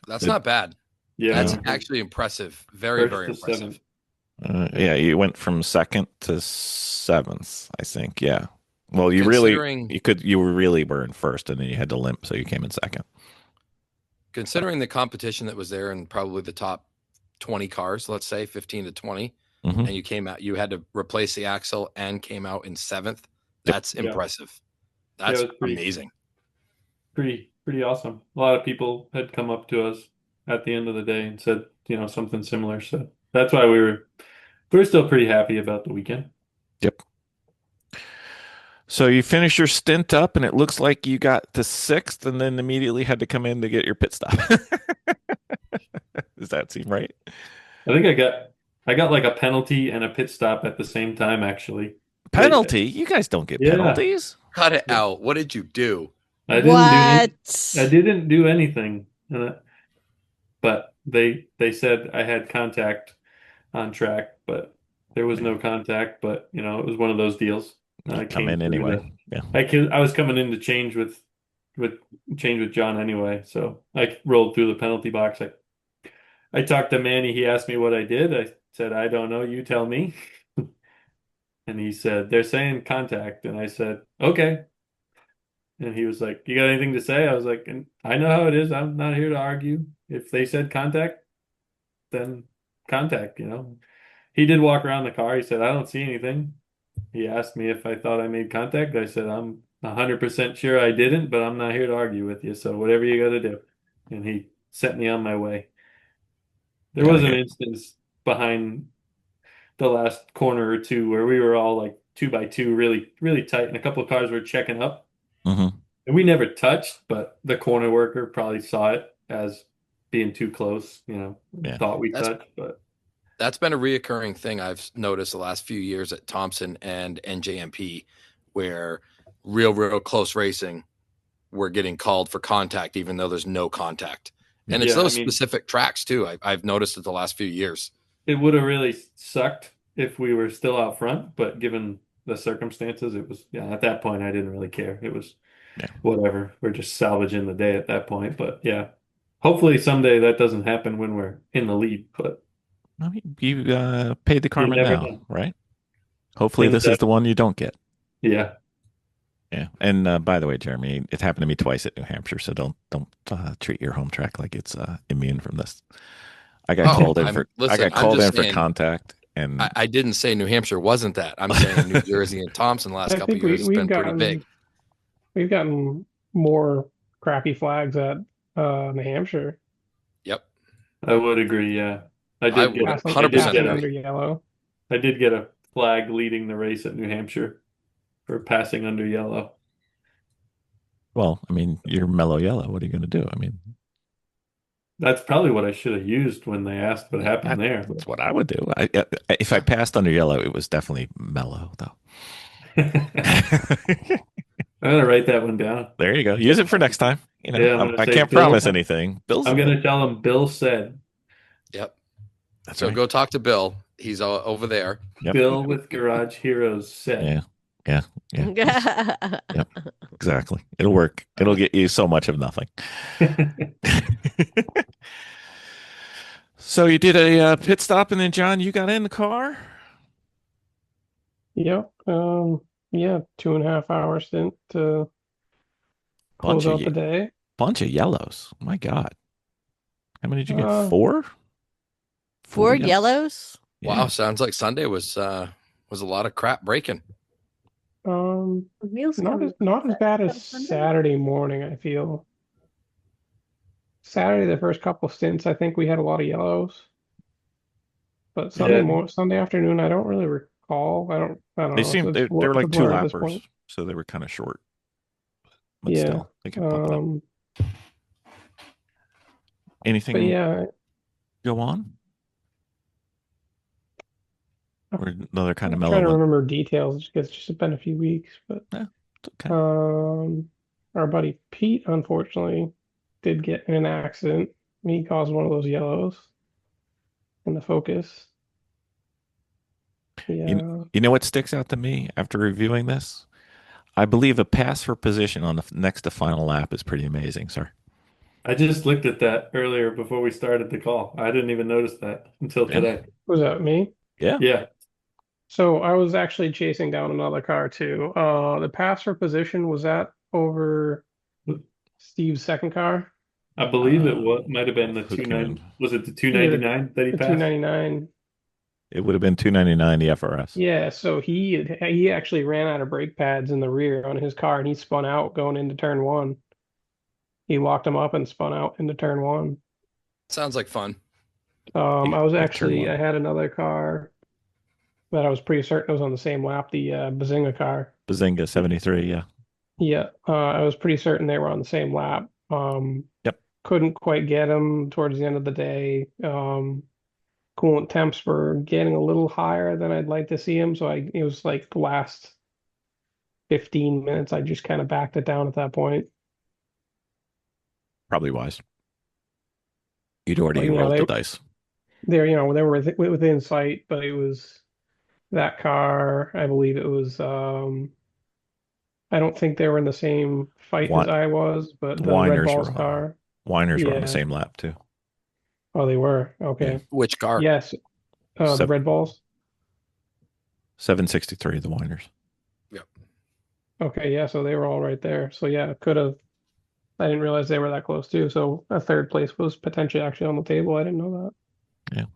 That's not bad. yeah, That's no, actually impressive. Very, first very to impressive. 7th. Yeah, you went from 2nd to 7th, I think. Yeah. Well, you Considering- really were in 1st, and then you had to limp, so you came in 2nd. Considering the competition that was there and probably the top 20 cars, let's say 15 to 20, Mhm. and you had to replace the axle and came out in 7th. That's Yeah. impressive. That's it was pretty- amazing. Pretty awesome. A lot of people had come up to us at the end of the day and said, something similar. So that's why we were still pretty happy about the weekend. Yep. So you finished your stint up, and it looks like you got to 6th, and then immediately had to come in to get your pit stop. Does that seem right? I think I got like a penalty and a pit stop at the same time, actually. Penalty? You guys don't get Yeah. penalties. Cut it out. What did you do? I What? didn't do anything. But they said I had contact on track, but there was no contact. But it was one of those deals. You I come came in through anyway. Yeah. I was coming in to change with John anyway, so I rolled through the penalty box. I talked to Manny. He asked me what I did. I said, I don't know. You tell me. And he said, they're saying contact. And I said, okay. And he was like, you got anything to say? I was like, I know how it is. I'm not here to argue. If they said contact, then contact, He did walk around the car. He said, I don't see anything. He asked me if I thought I made contact. I said, I'm 100% sure I didn't, but I'm not here to argue with you. So whatever you got to do. And he sent me on my way. There was an instance behind the last corner or two where we were all like 2x2, really, really tight, and a couple of cars were checking up. Mm-hmm. And we never touched, but the corner worker probably saw it as being too close, thought we touched, but That's been a reoccurring thing I've noticed the last few years at Thompson and NJMP, where real close racing, we're getting called for contact, even though there's no contact. And it's those specific tracks too. I've noticed it the last few years. It would have really sucked if we were still out front, but given the circumstances, it was, at that point, I didn't really care. It was whatever. We're just salvaging the day at that point. But hopefully someday that doesn't happen when we're in the lead. But you paid the karma never now, know. right? Hopefully this is the one you don't get. Yeah. Yeah. And by the way, Jeremy, it happened to me twice at New Hampshire, so don't treat your home track like it's immune from this. I got called in for contact, and I didn't say New Hampshire wasn't that. I'm saying New Jersey and Thompson last couple of years has been pretty big. We've gotten more crappy flags at New Hampshire. Yep, I would agree. Yeah, I did get 100% under yellow. I did get a flag leading the race at New Hampshire for passing under yellow. Well, I mean, you're mellow yellow. What are you going to do? I mean, that's probably what I should have used when they asked what happened there. That's what I would do. If I passed under yellow, it was definitely mellow, though. I'm gonna write that one down. There you go. Use it for next time. I can't promise anything. I'm gonna tell him Bill said. Yep. That's right. Go talk to Bill. He's over there. Yep. Bill with Garage Heroes said. Yeah. Yep. Exactly. It'll work. It'll get you so much of nothing. So you did a pit stop, and then John, you got in the car. Yep. Yeah, 2.5 hour stint to close Bunch of out the day. bunch of yellows. My God, how many did you get? Uh, Four. Four yellows? yellows? Wow, Yeah. sounds like Sunday was a lot of crap breaking. um, The wheels not come as not as bad as Sunday? Saturday morning, I feel. Saturday, the first couple stints, I think we had a lot of yellows. But Yeah, Sunday afternoon, I don't really recall. I don't They know. seemed It's they were a like two blur at this lappers, point. so they were kind of short, but Yeah. still they could pump it up. But Anything yeah, go on, or another kind of I'm mellow trying to one? remember details because it's just been a few weeks. But Yeah, it's okay. our buddy Pete, unfortunately, did get in an accident. He caused one of those yellows in the Focus. You, Yeah. you know what sticks out to me after reviewing this? I believe a pass for position on the next to final lap is pretty amazing, sir. I just looked at that earlier before we started the call. I didn't even notice that until Yeah. today. Was that me? Yeah. Yeah, So I was actually chasing down another car too. The pass for position was that over Steve's second car? I believe it Uh, might have been the who came in? was it the Yeah, 299 that he the passed? 299. It would have been 299 the FRS. Yeah, so he actually ran out of brake pads in the rear on his car and he spun out going into turn one. He locked him up and spun out into turn one. Sounds like fun. I was Like turn actually one. I had another car that I was pretty certain was on the same lap, the Bazinga car. Bazinga 73. Yeah. Yeah, I was pretty certain they were on the same lap. Yep. Couldn't quite get them towards the end of the day. Coolant temps were getting a little higher than I'd like to see them, so it was like the last 15 minutes, I just kind of backed it down at that point. Probably wise. You'd already But, you know, rolled the dice. they were within sight, but it was that car. I believe it was. I don't think they were in the same fight as Wi- I was, but the Red Whiners Balls were car. Whiners were on the Yeah. same lap too. Oh, they were. Yeah. Okay. Which car? Yes. The Sev- Red Balls. 763, the Whiners. Okay. Yeah. So they were all right there. So yeah, could have. I didn't realize they were that close too. So a third place was potentially actually on the table. I didn't know that.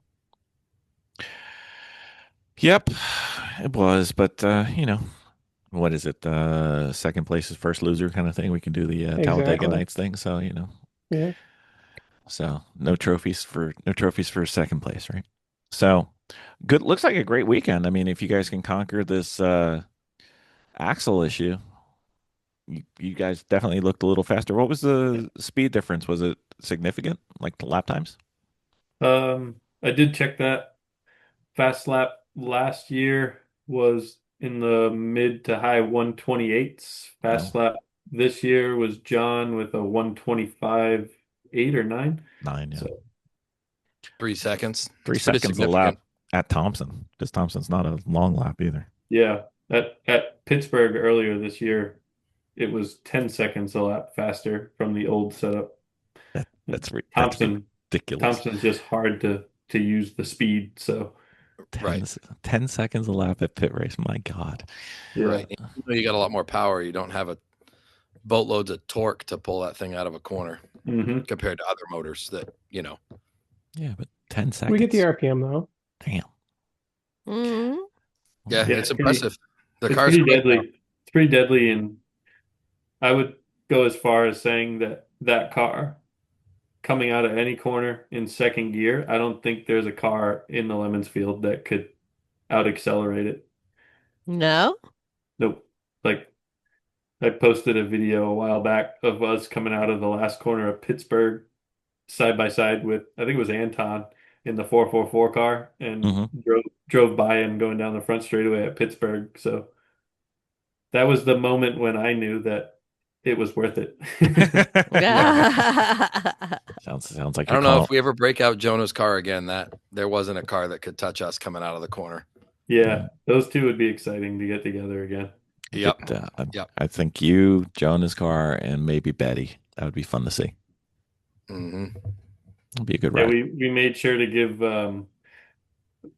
Yep, it was. But what is it? Second place is first loser kind of thing. We can do the Talladega Exactly. Nights thing. So Yeah. so no trophies for second place, right? So good. Looks like a great weekend. I mean, if you guys can conquer this axle issue, you guys definitely looked a little faster. What was the speed difference? Was it significant, like the lap times? I did check that. Fast lap last year was in the mid to high 128s. Fast Oh, lap this year was John with a 125 8 or 9. 9, yeah. So 3 seconds. Three It's pretty seconds a lap significant. at Thompson, because Thompson's not a long lap either. yeah, at Pittsburgh earlier this year, it was 10 seconds a lap faster from the old setup. That's Thompson ridiculous. Thompson's just hard to use the speed, so 10, Right. 10 seconds a lap at pit race. My God. yeah. Right. You got a lot more power. You don't have a boatloads of torque to pull that thing out of a corner hmm compared to other motors that, Yeah, but 10 seconds. We get the RPM though. Damn. Mhm. Yeah, Yeah, it's it's pretty- impressive. The It's car's pretty great deadly. now. It's pretty deadly, and I would go as far as saying that car coming out of any corner in second gear, I don't think there's a car in the Lemons field that could out accelerate it. No? Nope. Like I posted a video a while back of us coming out of the last corner of Pittsburgh side by side with I think it was Anton in the 444 car and Mhm. drove by him going down the front straightaway at Pittsburgh. So that was the moment when I knew that it was worth it. Sounds like I don't know if we ever break out Jonah's car again, that there wasn't a car that could touch us coming out of the corner. Yeah, those two would be exciting to get together again. Yep. Yep. I think you, Jonah's car, and maybe Betty. That would be fun to see. hmm It'll be a good Yeah, ride. we made sure to give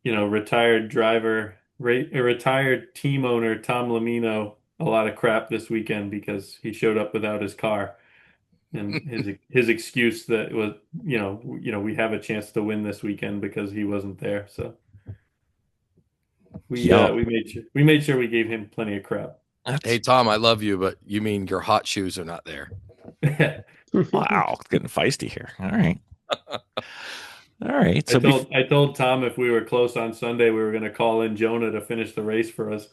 retired retired team owner Tom Lamino a lot of crap this weekend because he showed up without his car. And his excuse that was, we have a chance to win this weekend because he wasn't there. So Yo, we made sure we gave him plenty of crap. Hey, Tom, I love you, but you mean your hot shoes are not there. wow, it's getting feisty here. All right. All right. I So told Tom if we were close on Sunday, we were going to call in Jonah to finish the race for us.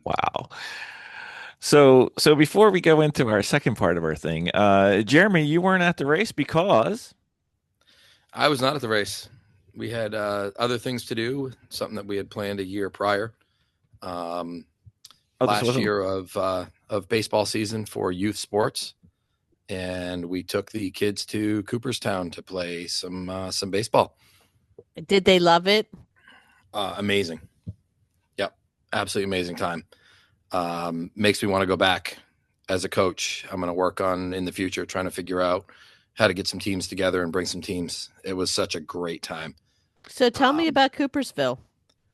wow. So before we go into our second part of our thing, Jeremy, you weren't at the race because I was not at the race. We had other things to do, something that we had planned a year prior. this Last wasn't- year of baseball season for youth sports, and we took the kids to Cooperstown to play some baseball. Did they love it? Amazing. Yep, absolutely amazing time. Makes me want to go back as a coach. I'm going to work on in the future trying to figure out how to get some teams together and bring some teams. It was such a great time. So tell me about Coopersville.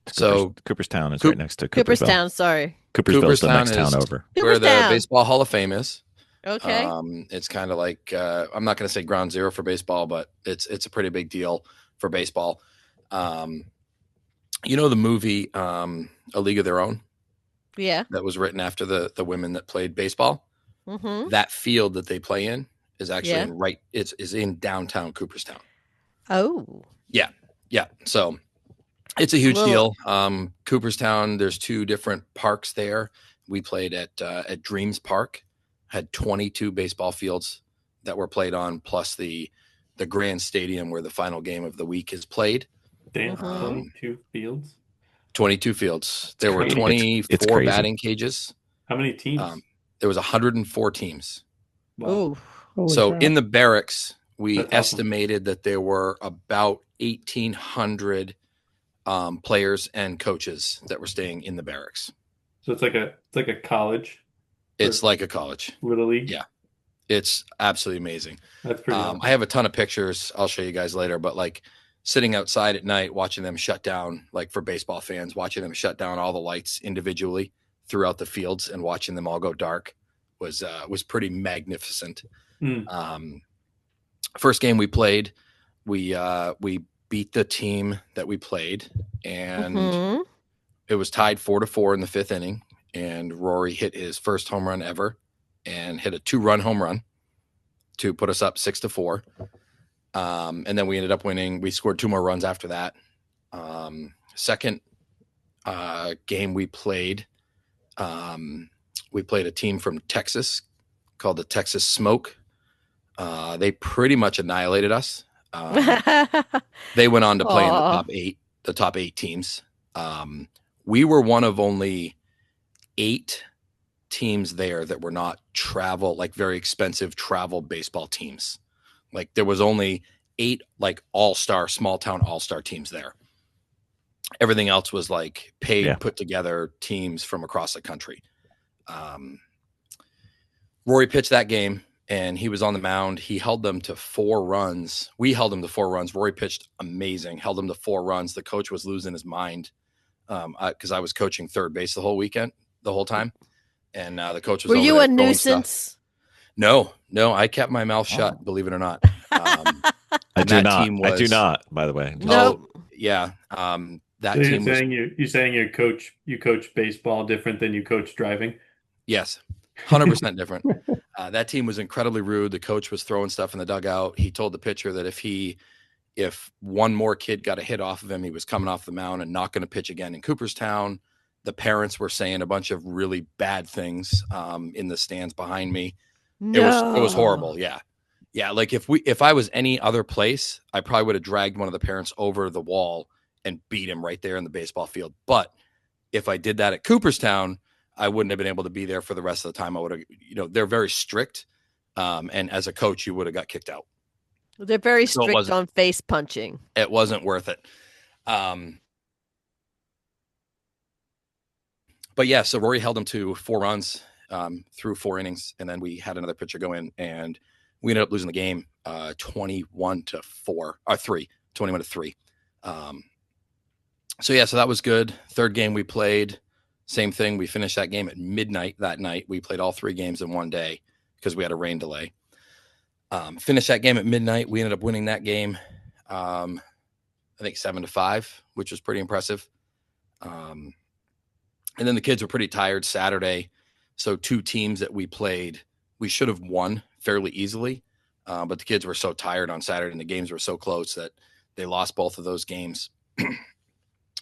So Cooperstown is Coop- right next to Coopersville. Cooperstown, sorry. Coopersville's the next Cooperstown town is over. where the Cooperstown. Baseball Hall of Fame is. Okay. It's kind of like I'm not going to say ground zero for baseball, but it's a pretty big deal for baseball. The movie A League of Their Own Yeah. that was written after the women that played baseball. Mm-hmm. That field that they play in is actually Yeah. is in downtown Cooperstown. Oh. Yeah, so it's a huge Well- deal. Cooperstown, there's two different parks there. We played at Dreams Park, had 22 baseball fields that were played on, plus the grand stadium where the final game of the week is played. Damn, Mhm. 22 fields. 22 fields. There were crazy. 24 It's crazy. batting cages. How many teams? There was 104 teams. Wow. Oh. Holy So crap. in the barracks, we That's awesome. estimated that there were about 1,800 players and coaches that were staying in the barracks. So it's like a college, It's like a college. little league. Yeah. It's absolutely amazing. That's pretty awesome. I have a ton of pictures I'll show you guys later, but like sitting outside at night, watching them shut down, like for baseball fans, watching them shut down all the lights individually throughout the fields and watching them all go dark was pretty magnificent. Mm. First game we played, we beat the team that we played, and Mhm. it was tied 4-4 in the fifth inning. And Rory hit his first home run ever and hit a 2-run home run to put us up 6-4. And then we ended up winning. We scored 2 more runs after that. Second game we played a team from Texas called the Texas Smoke. They pretty much annihilated us. They went on to play in the top eight teams. We were one of only 8 teams there that were not very expensive travel baseball teams. Like there was only 8 like all-star, small town all-star teams there. Everything else was like paid, put together teams from across the country. Rory pitched that game and he was on the mound. He held them to 4 runs. We held him to 4 runs. Rory pitched amazing, held them to 4 runs. The coach was losing his mind because I was coaching third base the whole time. And the coach was Were over you there a throwing nuisance? stuff. No, I kept my mouth shut, believe it or not. I do that not. team I do was- not, by the way. Nope. Yeah. That So team was, you're saying you coach baseball different than you coach driving? yes, 100% different. That team was incredibly rude. The coach was throwing stuff in the dugout. He told the pitcher that if one more kid got a hit off of him, he was coming off the mound and not going to pitch again in Cooperstown. The parents were saying a bunch of really bad things in the stands behind me. It was horrible. Yeah. Yeah. Like if I was any other place, I probably would have dragged one of the parents over the wall and beat him right there in the baseball field. But if I did that at Cooperstown, I wouldn't have been able to be there for the rest of the time. I would have, they're very strict. And as a coach, you would have got kicked out. They're very So it strict wasn't- on face punching. It wasn't worth it. But yeah, so Rory held him to 4 runs through 4 innings, and then we had another pitcher go in, and We ended up losing the game 21-3. So that was good. Third game we played, same thing. We finished that game at midnight that night. We played all 3 games in one day because we had a rain delay. Finished that game at midnight. We ended up winning that game, I think 7-5, which was pretty impressive. And then the kids were pretty tired Saturday. So 2 teams that we played, we should have won fairly easily. But the kids were so tired on Saturday and the games were so close that they lost both of those games,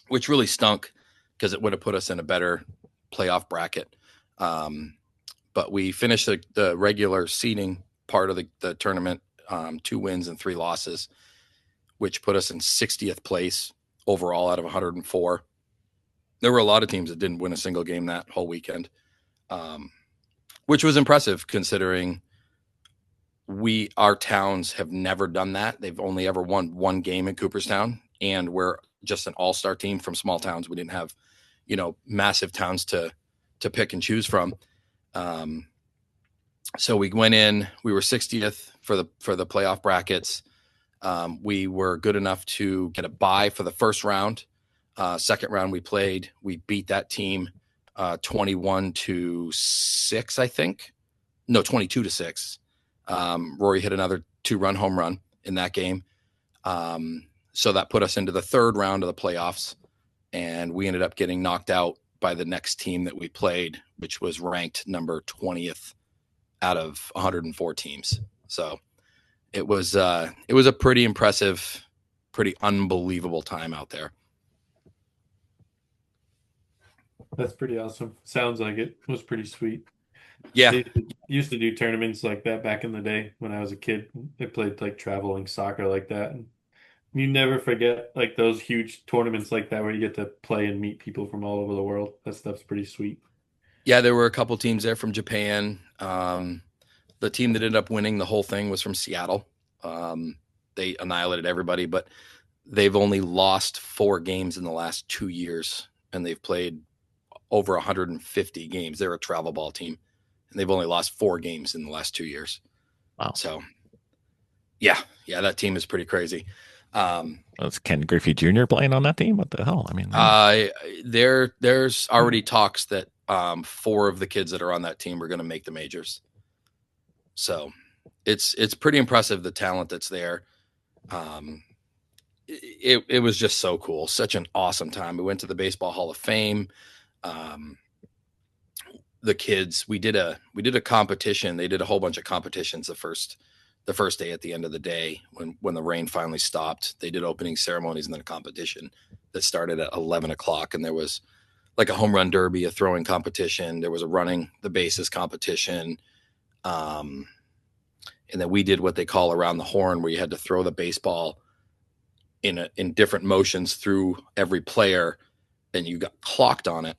which really stunk because it would have put us in a better playoff bracket. But we finished the regular seeding part of the tournament, 2 wins and 3 losses, which put us in 60th place overall out of 104. There were a lot of teams that didn't win a single game that whole weekend, which was impressive considering our towns have never done that. They've only ever won 1 game in Cooperstown, and we're just an all-star team from small towns. We didn't have, massive towns to pick and choose from. So we went in, we were 60th for the playoff brackets. We were good enough to get a bye for the first round. Second round we beat that team 21-6, I think. No, 22-6. Rory hit another 2-run home run in that game. So that put us into the third round of the playoffs, and we ended up getting knocked out by the next team that we played, which was ranked number 20th out of 104 teams. So it was a pretty impressive, pretty unbelievable time out there. That's pretty awesome. Sounds like it was pretty sweet. Yeah. They used to do tournaments like that back in the day when I was a kid. They played like traveling soccer like that. And you never forget like those huge tournaments like that where you get to play and meet people from all over the world. That stuff's pretty sweet. Yeah, there were a couple teams there from Japan. The team that ended up winning the whole thing was from Seattle. They annihilated everybody, but they've only lost 4 games in the last 2 years, and they've played over 150 games. They're a travel ball team, and they've only lost 4 games in the last 2 years. Wow. So, yeah, that team is pretty crazy. That's Ken Griffey Jr. playing on that team. What the hell? I mean, there's already talks that 4 of the kids that are on that team are going to make the majors. So it's pretty impressive, the talent that's there. It was just so cool. Such an awesome time. We went to the Baseball Hall of Fame. The kids, we did a competition. They did a whole bunch of competitions the first day. At the end of the day, when the rain finally stopped, they did opening ceremonies and then a competition that started at 11 o'clock. And there was like a home run derby, a throwing competition. There was a running the bases competition. And then we did what they call around the horn, where you had to throw the baseball in different motions through every player, and you got clocked on it.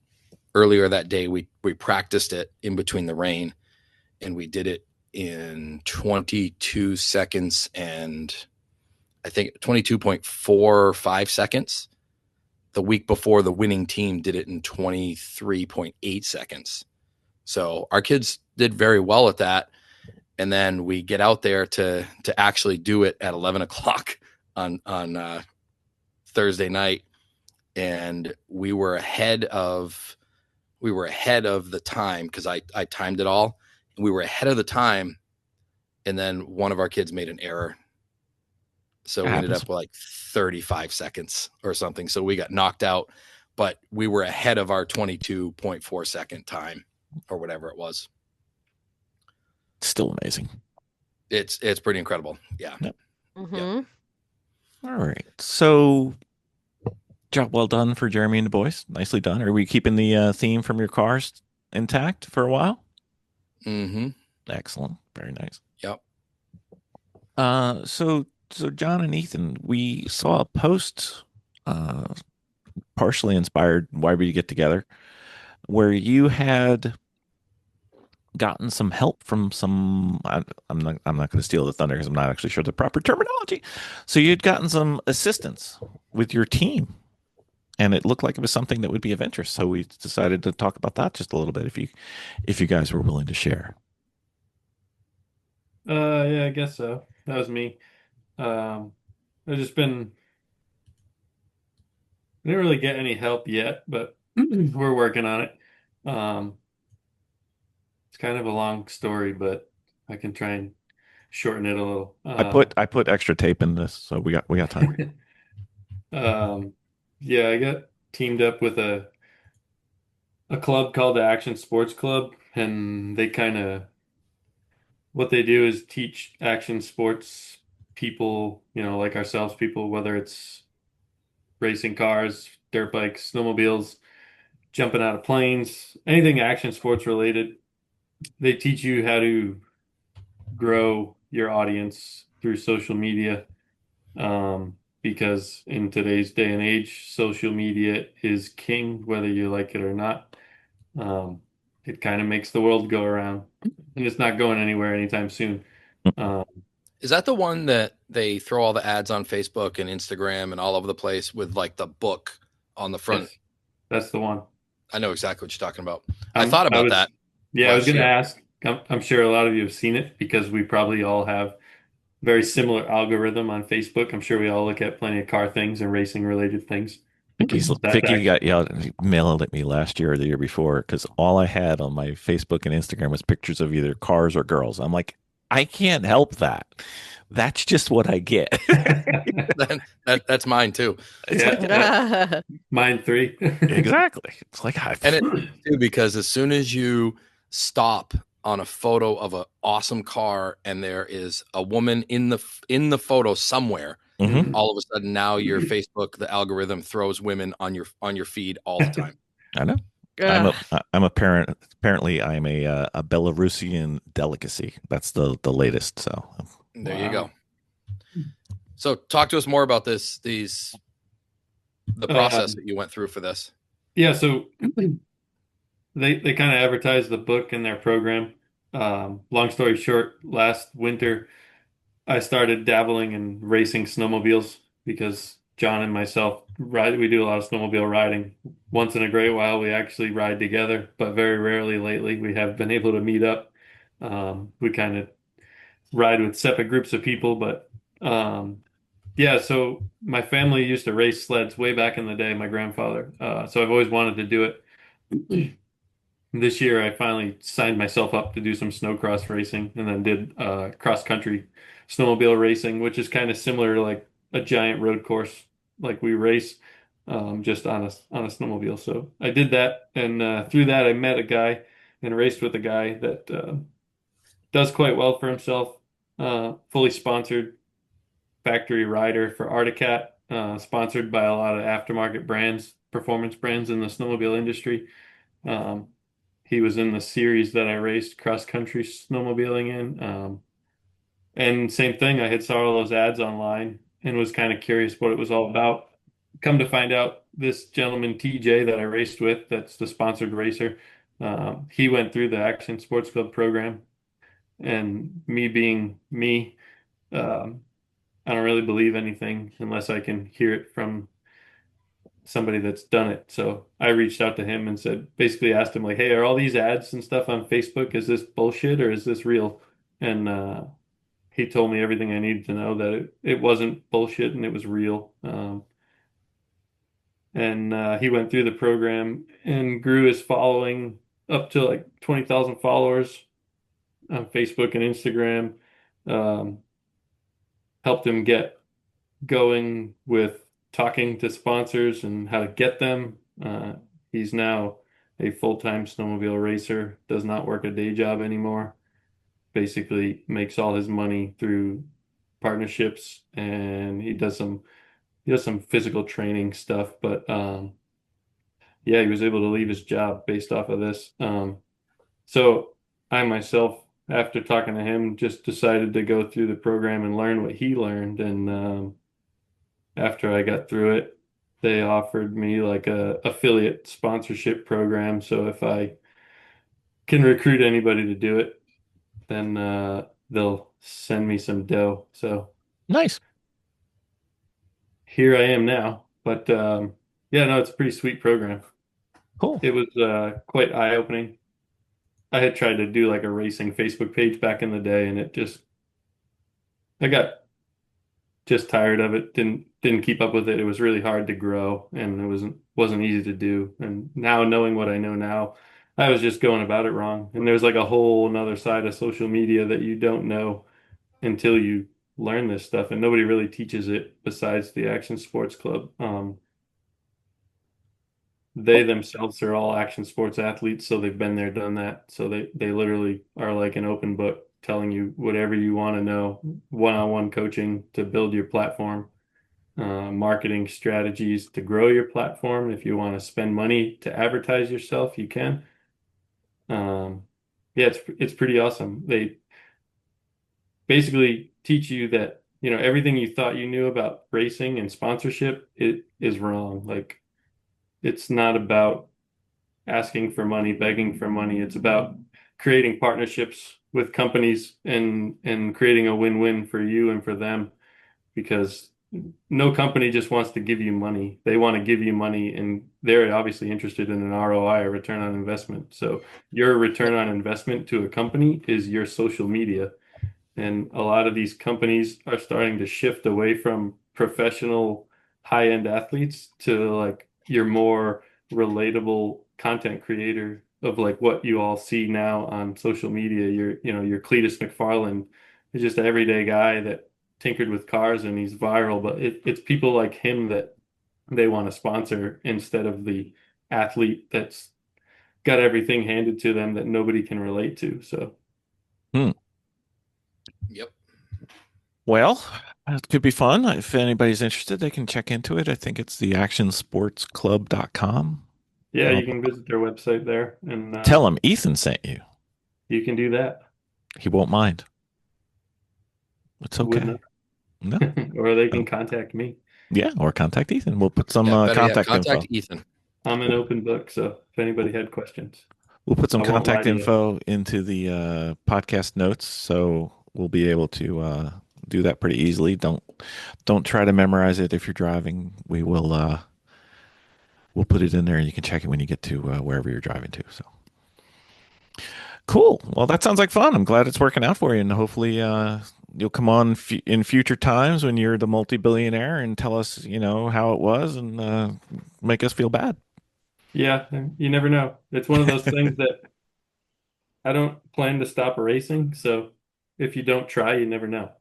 Earlier that day, we practiced it in between the rain, and we did it in 22 seconds and I think 22.45 seconds. The week before, the winning team did it in 23.8 seconds. So our kids did very well at that. And then we get out there to actually do it at 11 o'clock on Thursday night. And we were ahead of the time because I timed it all. And we were ahead of the time. And then one of our kids made an error. So we ended up with like 35 seconds or something. So we got knocked out, but we were ahead of our 22.4 second time or whatever it was. Still amazing. It's pretty incredible. Yeah. Yep. Mm-hmm. Yep. All right. So job well done for Jeremy and the boys. Nicely done. Are we keeping the theme from your cars intact for a while? Mm-hmm. Excellent. Very nice. Yep. So John and Ethan, we saw a post partially inspired Why We Get Together, where you had gotten some help from some I'm not going to steal the thunder because I'm not actually sure the proper terminology. So you'd gotten some assistance with your team, and it looked like it was something that would be of interest. So we decided to talk about that just a little bit, if you guys were willing to share. Yeah, I guess so. That was me. I've just been, I didn't really get any help yet, but we're working on it. Um, it's kind of a long story, but I can try and shorten it a little. I put extra tape in this, so we got time. Um, yeah, I got teamed up with a club called the Action Sports Club, and they kind of what they do is teach action sports people, like ourselves, people, whether it's racing cars, dirt bikes, snowmobiles, jumping out of planes, anything action sports related. They teach you how to grow your audience through social media. Because in today's day and age, social media is king, whether you like it or not. Um, it kind of makes the world go around, and it's not going anywhere anytime soon. Um, Is that the one that they throw all the ads on Facebook and Instagram and all over the place with like the book on the front? yes, that's the one. I know exactly what you're talking about. I thought I about was, that yeah, I was last going to year. ask. I'm sure a lot of you have seen it because we probably all have very similar algorithm on Facebook. I'm sure we all look at plenty of car things and racing related things. That's Vicky actually, got mailed at me last year or the year before because all I had on my Facebook and Instagram was pictures of either cars or girls. I'm like, I can't help that. That's just what I get. That's mine too. It's like mine three. exactly. It's like And it too, because as soon as you stop on a photo of an awesome car and there is a woman in the photo somewhere, Mhm. all of a sudden now your Facebook, the algorithm throws women on your feed all the time. I know. I'm a parent. Apparently, I'm a Belarusian delicacy. That's the latest. So There you go. So talk to us more about the process that you went through for this. Yeah, so they kind of advertise the book in their program. Long story short, last winter I started dabbling in racing snowmobiles because John and myself ride. We do a lot of snowmobile riding. Once in a great while, we actually ride together, but very rarely lately we have been able to meet up. We kind of ride with separate groups of people, but yeah. So my family used to race sleds way back in the day. My grandfather. So I've always wanted to do it. This year, I finally signed myself up to do some snowcross racing, and then did cross country snowmobile racing, which is kind of similar to like a giant road course, like we race, just on a snowmobile. So I did that, and through that, I met a guy and raced with a guy that does quite well for himself. Fully sponsored factory rider for Articat, sponsored by a lot of aftermarket brands, performance brands in the snowmobile industry. Um, he was in the series that I raced cross country snowmobiling in. And same thing, I had saw all those ads online and was kind of curious what it was all about. Come to find out, this gentleman, TJ, that I raced with, that's the sponsored racer, he went through the Action Sports Club program. And me being me, um, I don't really believe anything unless I can hear it from somebody that's done it. So I reached out to him and basically asked him like, "Hey, are all these ads and stuff on Facebook, is this bullshit or is this real?" And he told me everything I needed to know, that it wasn't bullshit and it was real. And he went through the program and grew his following up to like 20,000 followers on Facebook and Instagram. Um, Helped him get going with talking to sponsors and how to get them. He's now a full-time snowmobile racer, does not work a day job anymore. Basically makes all his money through partnerships, and he does some physical training stuff, but yeah, he was able to leave his job based off of this. So I myself, after talking to him, just decided to go through the program and learn what he learned. And after I got through it, they offered me like a affiliate sponsorship program. So if I can recruit anybody to do it, then they'll send me some dough. So nice. here I am now. But yeah, no, it's a pretty sweet program. Cool. It was quite eye-opening. I had tried to do like a racing Facebook page back in the day, and it just I got just tired of it. Didn't keep up with it. It was really hard to grow, and it wasn't easy to do. And now knowing what I know now, I was just going about it wrong. And there's like a whole another side of social media that you don't know until you learn this stuff, and nobody really teaches it besides the Action Sports Club. They themselves are all action sports athletes, so they've been there, done that. So they literally are like an open book, telling you whatever you want to know, one-on-one coaching to build your platform, marketing strategies to grow your platform. If you want to spend money to advertise yourself, you can. Yeah, it's pretty awesome. They basically teach you that, everything you thought you knew about racing and sponsorship, it is wrong. Like, it's not about asking for money, begging for money. It's about creating partnerships with companies and creating a win-win for you and for them, because no company just wants to give you money. They want to give you money, and they're obviously interested in an ROI, a return on investment. So your return on investment to a company is your social media. And a lot of these companies are starting to shift away from professional high-end athletes to like your more relatable content creator of like what you all see now on social media. Your Cletus McFarland is just an everyday guy that tinkered with cars and he's viral, but it's people like him that they want to sponsor instead of the athlete that's got everything handed to them that nobody can relate to. So Yep. Well, it could be fun. If anybody's interested, they can check into it. I think it's the actionsportsclub.com. yeah, you can visit their website there and Tell them Ethan sent you. you can do that. He won't mind. It's Would okay. No. not. Or they can contact me. Yeah, or contact Ethan. We'll put some Yeah, better yet, contact info. contact Ethan. I'm an open book, so if anybody had questions. We'll put some I won't contact lie to you. info into the podcast notes, so we'll be able to do that pretty easily. Don't try to memorize it if you're driving. We'll put it in there, and you can check it when you get to wherever you're driving to. So cool. Well, that sounds like fun. I'm glad it's working out for you, and hopefully you'll come on in future times when you're the multi-billionaire and tell us, how it was and make us feel bad. Yeah, and you never know. It's one of those things that I don't plan to stop racing, so if you don't try, you never know.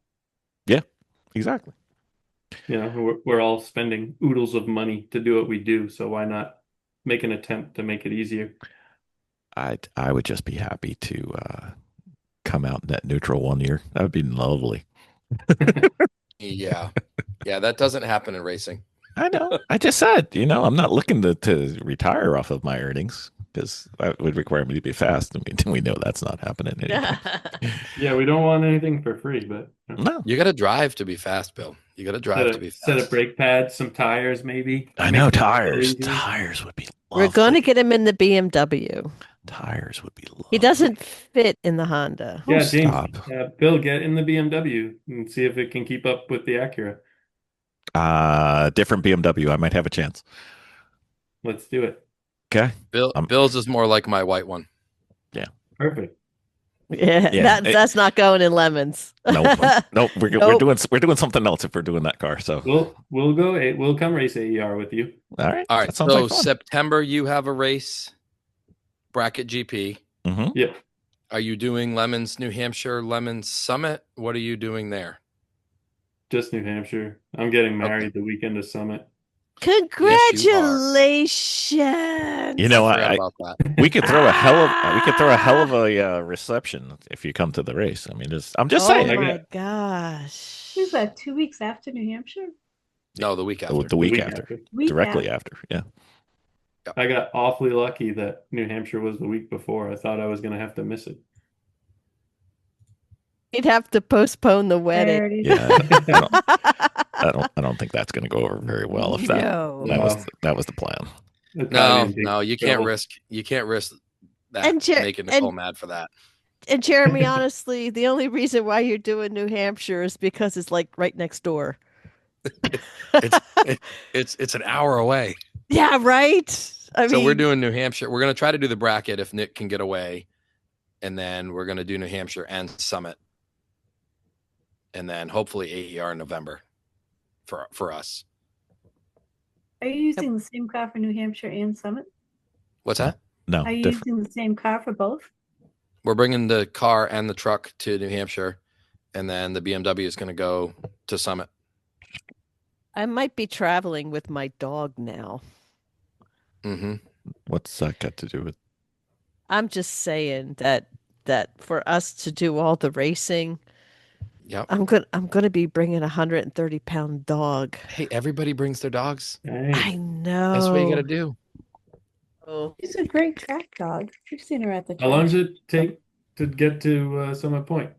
Yeah, exactly. We're all spending oodles of money to do what we do, so why not make an attempt to make it easier? I would just be happy to come out net neutral one year. That would be lovely. Yeah. Yeah, that doesn't happen in racing. I know. I just said, I'm not looking to retire off of my earnings, because that would require me to be fast. I mean, we know that's not happening anymore. Yeah, we don't want anything for free, but No. You got to drive to be fast, Bill. You got to drive to be fast. set of brake pads, some tires, maybe. I know, Make it tires. easy. Tires would be We're lovely. going to get him in the BMW. Tires would be lovely. He doesn't fit in the Honda. Yeah, Oh, James, stop. Bill, get in the BMW and see if it can keep up with the Acura. Different BMW. I might have a chance. Let's do it. Okay. Bill's is more like my white one. Perfect. Yeah, that's not going in lemons. Nope. We're doing something else if we're doing that car. So We'll come race AER with you. all right. All right. That sounds So like fun. September, you have a race, bracket GP. Mhm. Yep. Are you doing Lemons, New Hampshire, Lemons Summit? What are you doing there? Just New Hampshire. I'm getting married the weekend of Summit. Congratulations! I forgot about that. we could throw a hell of a reception if you come to the race. I mean, I'm just saying. Oh I my got- gosh! Is that 2 weeks after New Hampshire? No, the week after. The week after. Week Directly after. Yeah. I got awfully lucky that New Hampshire was the week before. I thought I was going to have to miss it. You'd have to postpone the wedding. There it is. Yeah. I don't think that's going to go over very well if that No. that was the plan. It's probably in big No, you can't trouble. risk that And making Nicole mad for that. And Jeremy, honestly, the only reason why you're doing New Hampshire is because it's like right next door. It's an hour away. Yeah, right. So we're doing New Hampshire. We're going to try to do the bracket if Nick can get away, and then we're going to do New Hampshire and Summit. and then hopefully AER in November for us. Are you using the same car for New Hampshire and Summit? What's that? No, Are you different. using the same car for both? We're bringing the car and the truck to New Hampshire, and then the BMW is going to go to Summit. I might be traveling with my dog now. Mm-hmm. What's that got to do with? I'm just saying that for us to do all the racing, Yep. I'm gonna be bringing a 130-pound dog. Hey, everybody brings their dogs. Hey, I know. That's what you got to do. Oh, She's a great track dog. We've seen her at the how long track. does it take to get to Summit Point?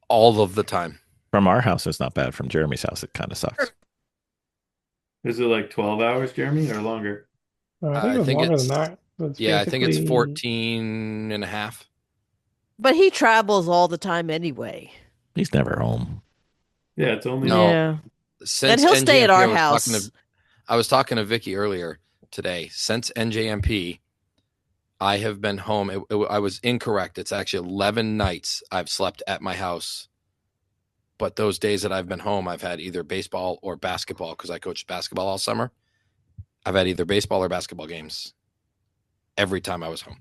All of the time. From our house, it's not bad. From Jeremy's house, it kind of sucks. Is it like 12 hours, Jeremy, or longer? I think it was longer than that. It's Yeah, I think it's basically- 14 and a half. but he travels all the time anyway. He's never home. Yeah, it's only No. Yeah. Since he'll stay at NJMP, our house. I was talking to Vicki earlier today. Since NJMP, I have been home. I was incorrect. It's actually 11 nights I've slept at my house. But those days that I've been home, I've had either baseball or basketball because I coached basketball all summer. I've had either baseball or basketball games every time I was home.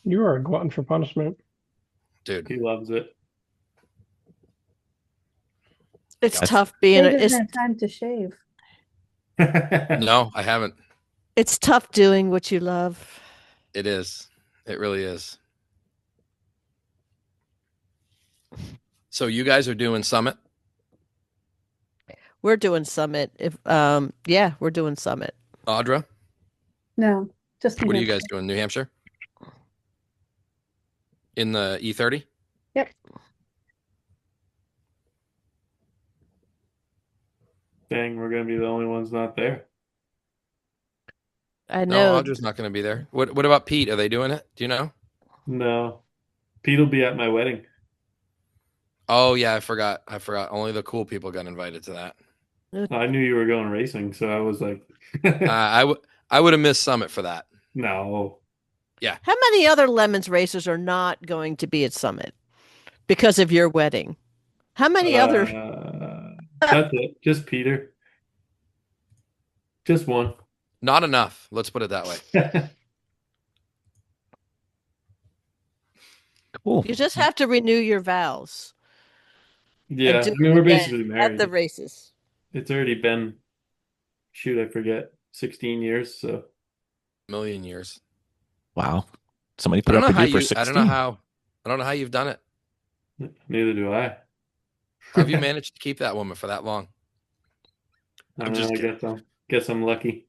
You are a glutton for punishment. Dude, he loves it. It's That's- tough He being doesn't it's have time to shave. no, I haven't. it's tough doing what you love. It is. It really is. So you guys are doing Summit? We're doing Summit. If yeah, we're doing Summit. Audra, No, just New what are you guys Hampshire. doing? New Hampshire? In the E30? Yep. Dang, we're gonna be the only ones not there. I No, know. Audra's not going to be there. What about Pete? Are they doing it? Do you know? No, Pete will be at my wedding. Oh yeah, I forgot. Only the cool people got invited to that. I knew you were going racing, so I was like, I would have missed Summit for that. no. How many other Lemons racers are not going to be at Summit because of your wedding? How many other? That's it. Just Peter. Just one. Not enough. Let's put it that way. Cool. You just have to renew your vows Yeah, And do I mean, we're it again basically at married. the races. It's already been, shoot, I forget, 16 years. So Million years. Wow. Somebody I put don't up know with how you for you. 16. I don't know how you've done it. neither do I. How have you managed to keep that woman for that long? I I'm don't just know, kidding. guess I'm lucky.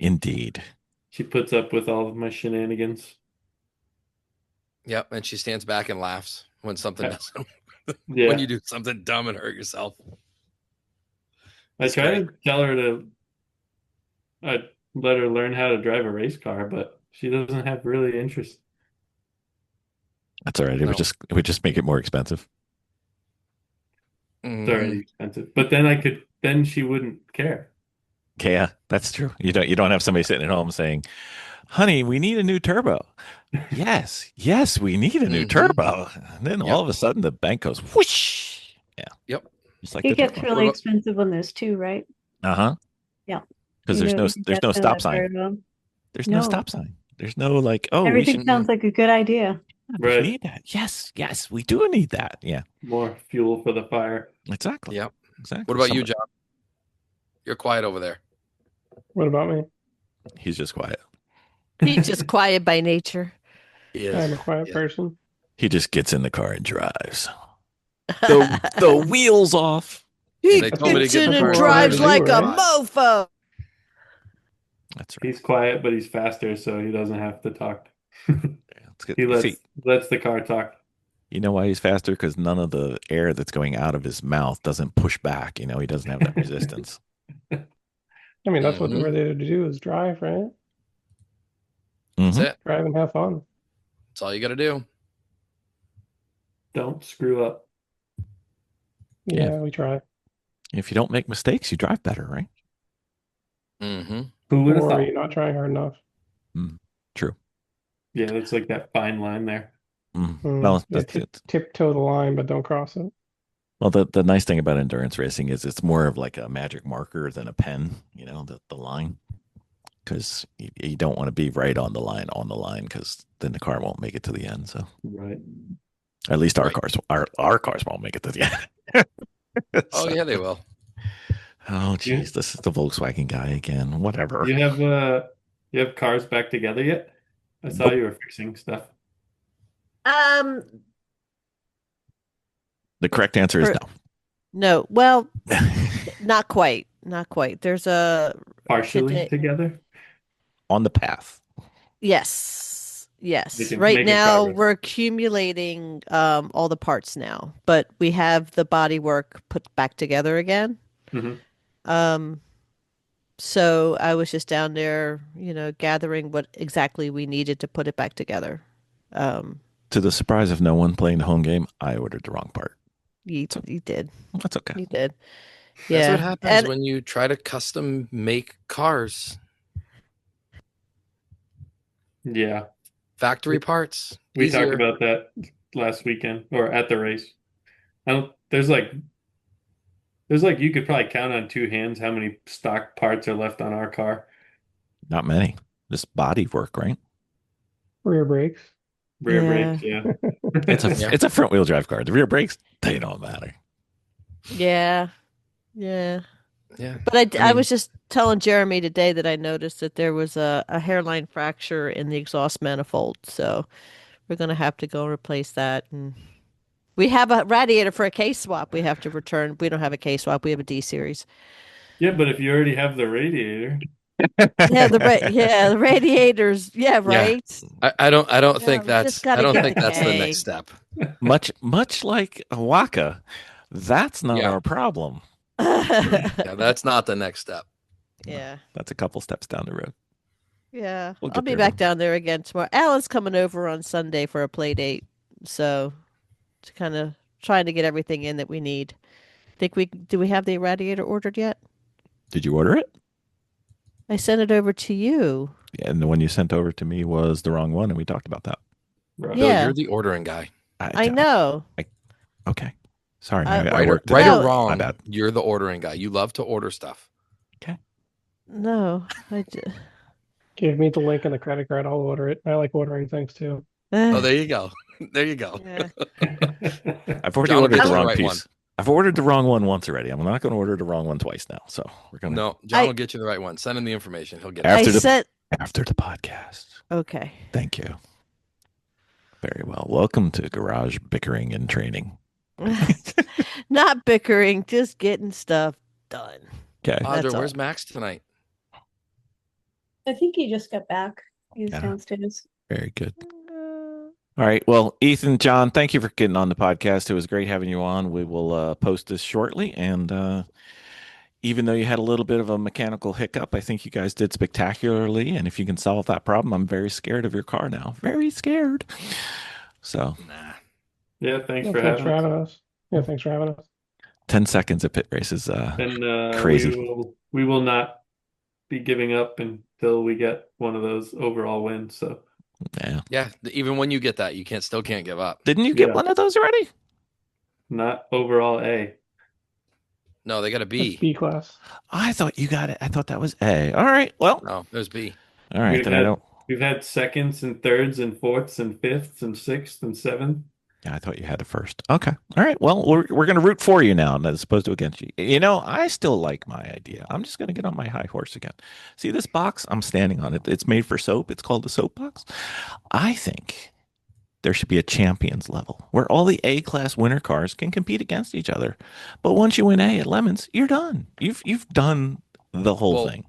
Indeed. She puts up with all of my shenanigans. Yep, and she stands back and laughs when something Yeah. doesn't. Yeah, When you do something dumb and hurt yourself. I It's try great. to tell her to let her learn how to drive a race car, but she doesn't have really interest. That's all right. It No. would just make it more expensive. It's Mhm. already expensive. But then she wouldn't care. Yeah, that's true. You don't have somebody sitting at home saying, "Honey, we need a new turbo." Yes, we need a new Mhm. turbo. And then Yep. all of a sudden the bank goes whoosh. Yeah. Yep. Just like It the gets turbo. really about- expensive when there's two, right? Uh-huh. Yeah. Because You there's know, no you there's get no to stop that sign. very well. There's no No. stop sign. There's no like, oh, we Everything should sounds like a good idea. we Right. need that. Yes, we do need that. Yeah, More fuel for the fire. exactly. Yep. Exactly. What about you, Somebody- John? You're quiet over there. What about me? He's just quiet. He's just quiet by nature. He I'm a is. quiet Yeah. person. He just gets in the car and drives. The wheels off. He They told me to gets get in the and car drives started. like a Right? mofo. That's right. He's quiet, but he's faster, so he doesn't have to talk. That's good. He lets See, lets the car talk. you know why he's faster? Because none of the air that's going out of his mouth doesn't push back. He doesn't have that resistance. I mean, that's what Mhm. we're there to do is drive, right? That's Mhm. it. Drive and have fun. That's all you got to do. Don't screw up. Yeah, Yeah. we try. If you don't make mistakes, you drive better, right? Mm-hmm. Who would have Or are you thought? not trying hard enough? True. Yeah, that's like that fine line there. Well, Yeah, tiptoe the line, but don't cross it. well, the nice thing about endurance racing is it's more of like a magic marker than a pen. The line, because you don't want to be right on the line, because then the car won't make it to the end. So Right. at least our Right. cars, our cars won't make it to the end. Oh So- yeah, they will. Oh, geez, this is the Volkswagen guy again. Whatever. You have cars back together yet? I saw you were fixing stuff. The correct answer is No. Well, no. not quite. Not quite. There's a Partially today- together? On the path. Yes. Making- Right making now progress. we're accumulating all the parts now, but we have the body work put back together again. Mhm. So I was just down there, gathering what exactly we needed to put it back together. To the surprise of no one playing the home game, I ordered the wrong part. You did. That's okay. You did. That's Yeah. what happens And when you try to custom make cars. Yeah. Factory parts. We Easier. talked about that last weekend or at the race. There's like you could probably count on two hands how many stock parts are left on our car. Not many. Just body work, right? Rear brakes. Rear Yeah. brakes, yeah. Yeah. It's a front wheel drive car. The rear brakes, they don't matter. yeah. Yeah. But I was just telling Jeremy today that I noticed that there was a hairline fracture in the exhaust manifold. So we're going to have to go and replace that. And we have a radiator for a case swap we have to return. We don't have a case swap. We have a D series. Yeah, but if you already have the radiator, Yeah, the radiators. Yeah, right. I don't Yeah, think we that's just gotta I don't get think the that's the K. next step. Much like a Waka, that's not Yeah. our problem. Yeah, that's not the next step. Yeah. That's a couple steps down the road. Yeah. We'll I'll get be there, back though. down there again tomorrow. Alan's coming over on Sunday for a play date. So to kind of trying to get everything in that we need. Do we have the radiator ordered yet? Did you order it? I sent it over to you. Yeah, and the one you sent over to me was the wrong one, and we talked about that. right. Bill, Yeah. you're the ordering guy. I know. Okay. Sorry, I- I Right, worked. right No. or wrong, My bad. you're the ordering guy. You love to order stuff. No. Give me the link and the credit card. I'll order it. I like ordering things too. Oh, there you go. There you go. Yeah. I've already John will ordered get the you wrong right piece. one. I've ordered the wrong one once already. I'm not going to order the wrong one twice now. So we're going to No, John I- will get you the right one. Send him the information. He'll get it. I After the- sent. after the podcast. Okay. Thank you. Very well. Welcome to Garage Bickering and Training. Not bickering, just getting stuff done. Okay. Audra, That's where's all. Max tonight? I think he just got back. He's Yeah. downstairs. Very good. All right. Well, Ethan, John, thank you for getting on the podcast. It was great having you on. We will post this shortly. And even though you had a little bit of a mechanical hiccup, I think you guys did spectacularly. And if you can solve that problem, I'm very scared of your car now. Very scared. So Nah. Yeah, thanks Yeah, for thanks having for us. having us. Yeah, thanks for having us. 10 seconds of pit race is And Crazy. we will not be giving up until we get one of those overall wins. So yeah. Yeah, even when you get that, you still can't give up. Didn't you get Yeah. one of those already? not overall A. No, they got a That's B. B class. I thought you got it. I thought that was A. All right. Well, No, there's B. all right. We've Then I had- don't. We've had seconds and thirds and fourths and fifths and sixths and seventh. Yeah, I thought you had the first. Okay. All right. Well, we're going to root for you now as opposed to against you. You know, I still like my idea. I'm just going to get on my high horse again. See this box? I'm standing on it. It's made for soap. It's called the soap box. I think there should be a champions level where all the A-class winner cars can compete against each other. But once you win A at Lemons, you're done. You've done the whole Well, thing.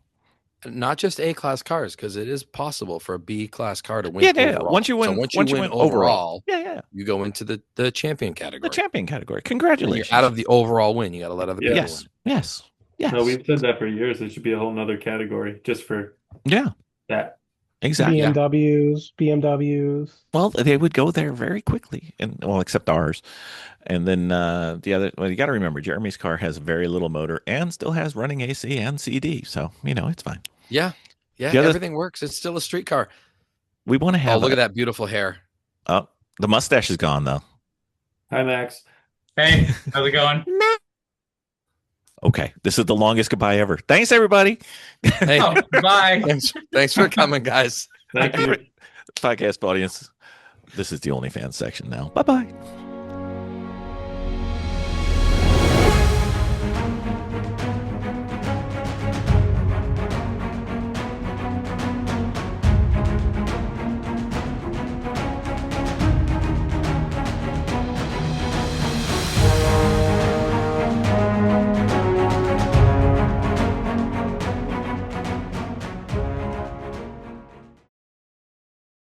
Not just A-class cars, because it is possible for a B-class car to win. Yeah. overall. Once you win, so once you win overall, overall, yeah. you go into the champion category. The champion category. And Congratulations. you're out of the overall win. You got to let other Yeah. people Yes. win. Yes. Yes. No, we've said that for years. There should be a whole nother category just for Yeah. that. Exactly. Yeah. BMWs. Well, they would go there very quickly, and well, except ours. And then the other. Well, you got to remember, Jeremy's car has very little motor and still has running AC and CD, so it's fine. Yeah. Yeah. The other- Everything works. It's still a street car. We want to Oh, have. look at that beautiful hair. Oh, The mustache is gone though. Hi, Max. Hey, how's it going? Okay, this is the longest goodbye ever. Thanks, everybody. Hey, Oh, bye. thanks for coming, guys. Thank you. Podcast audience. This is the OnlyFans section now. Bye bye.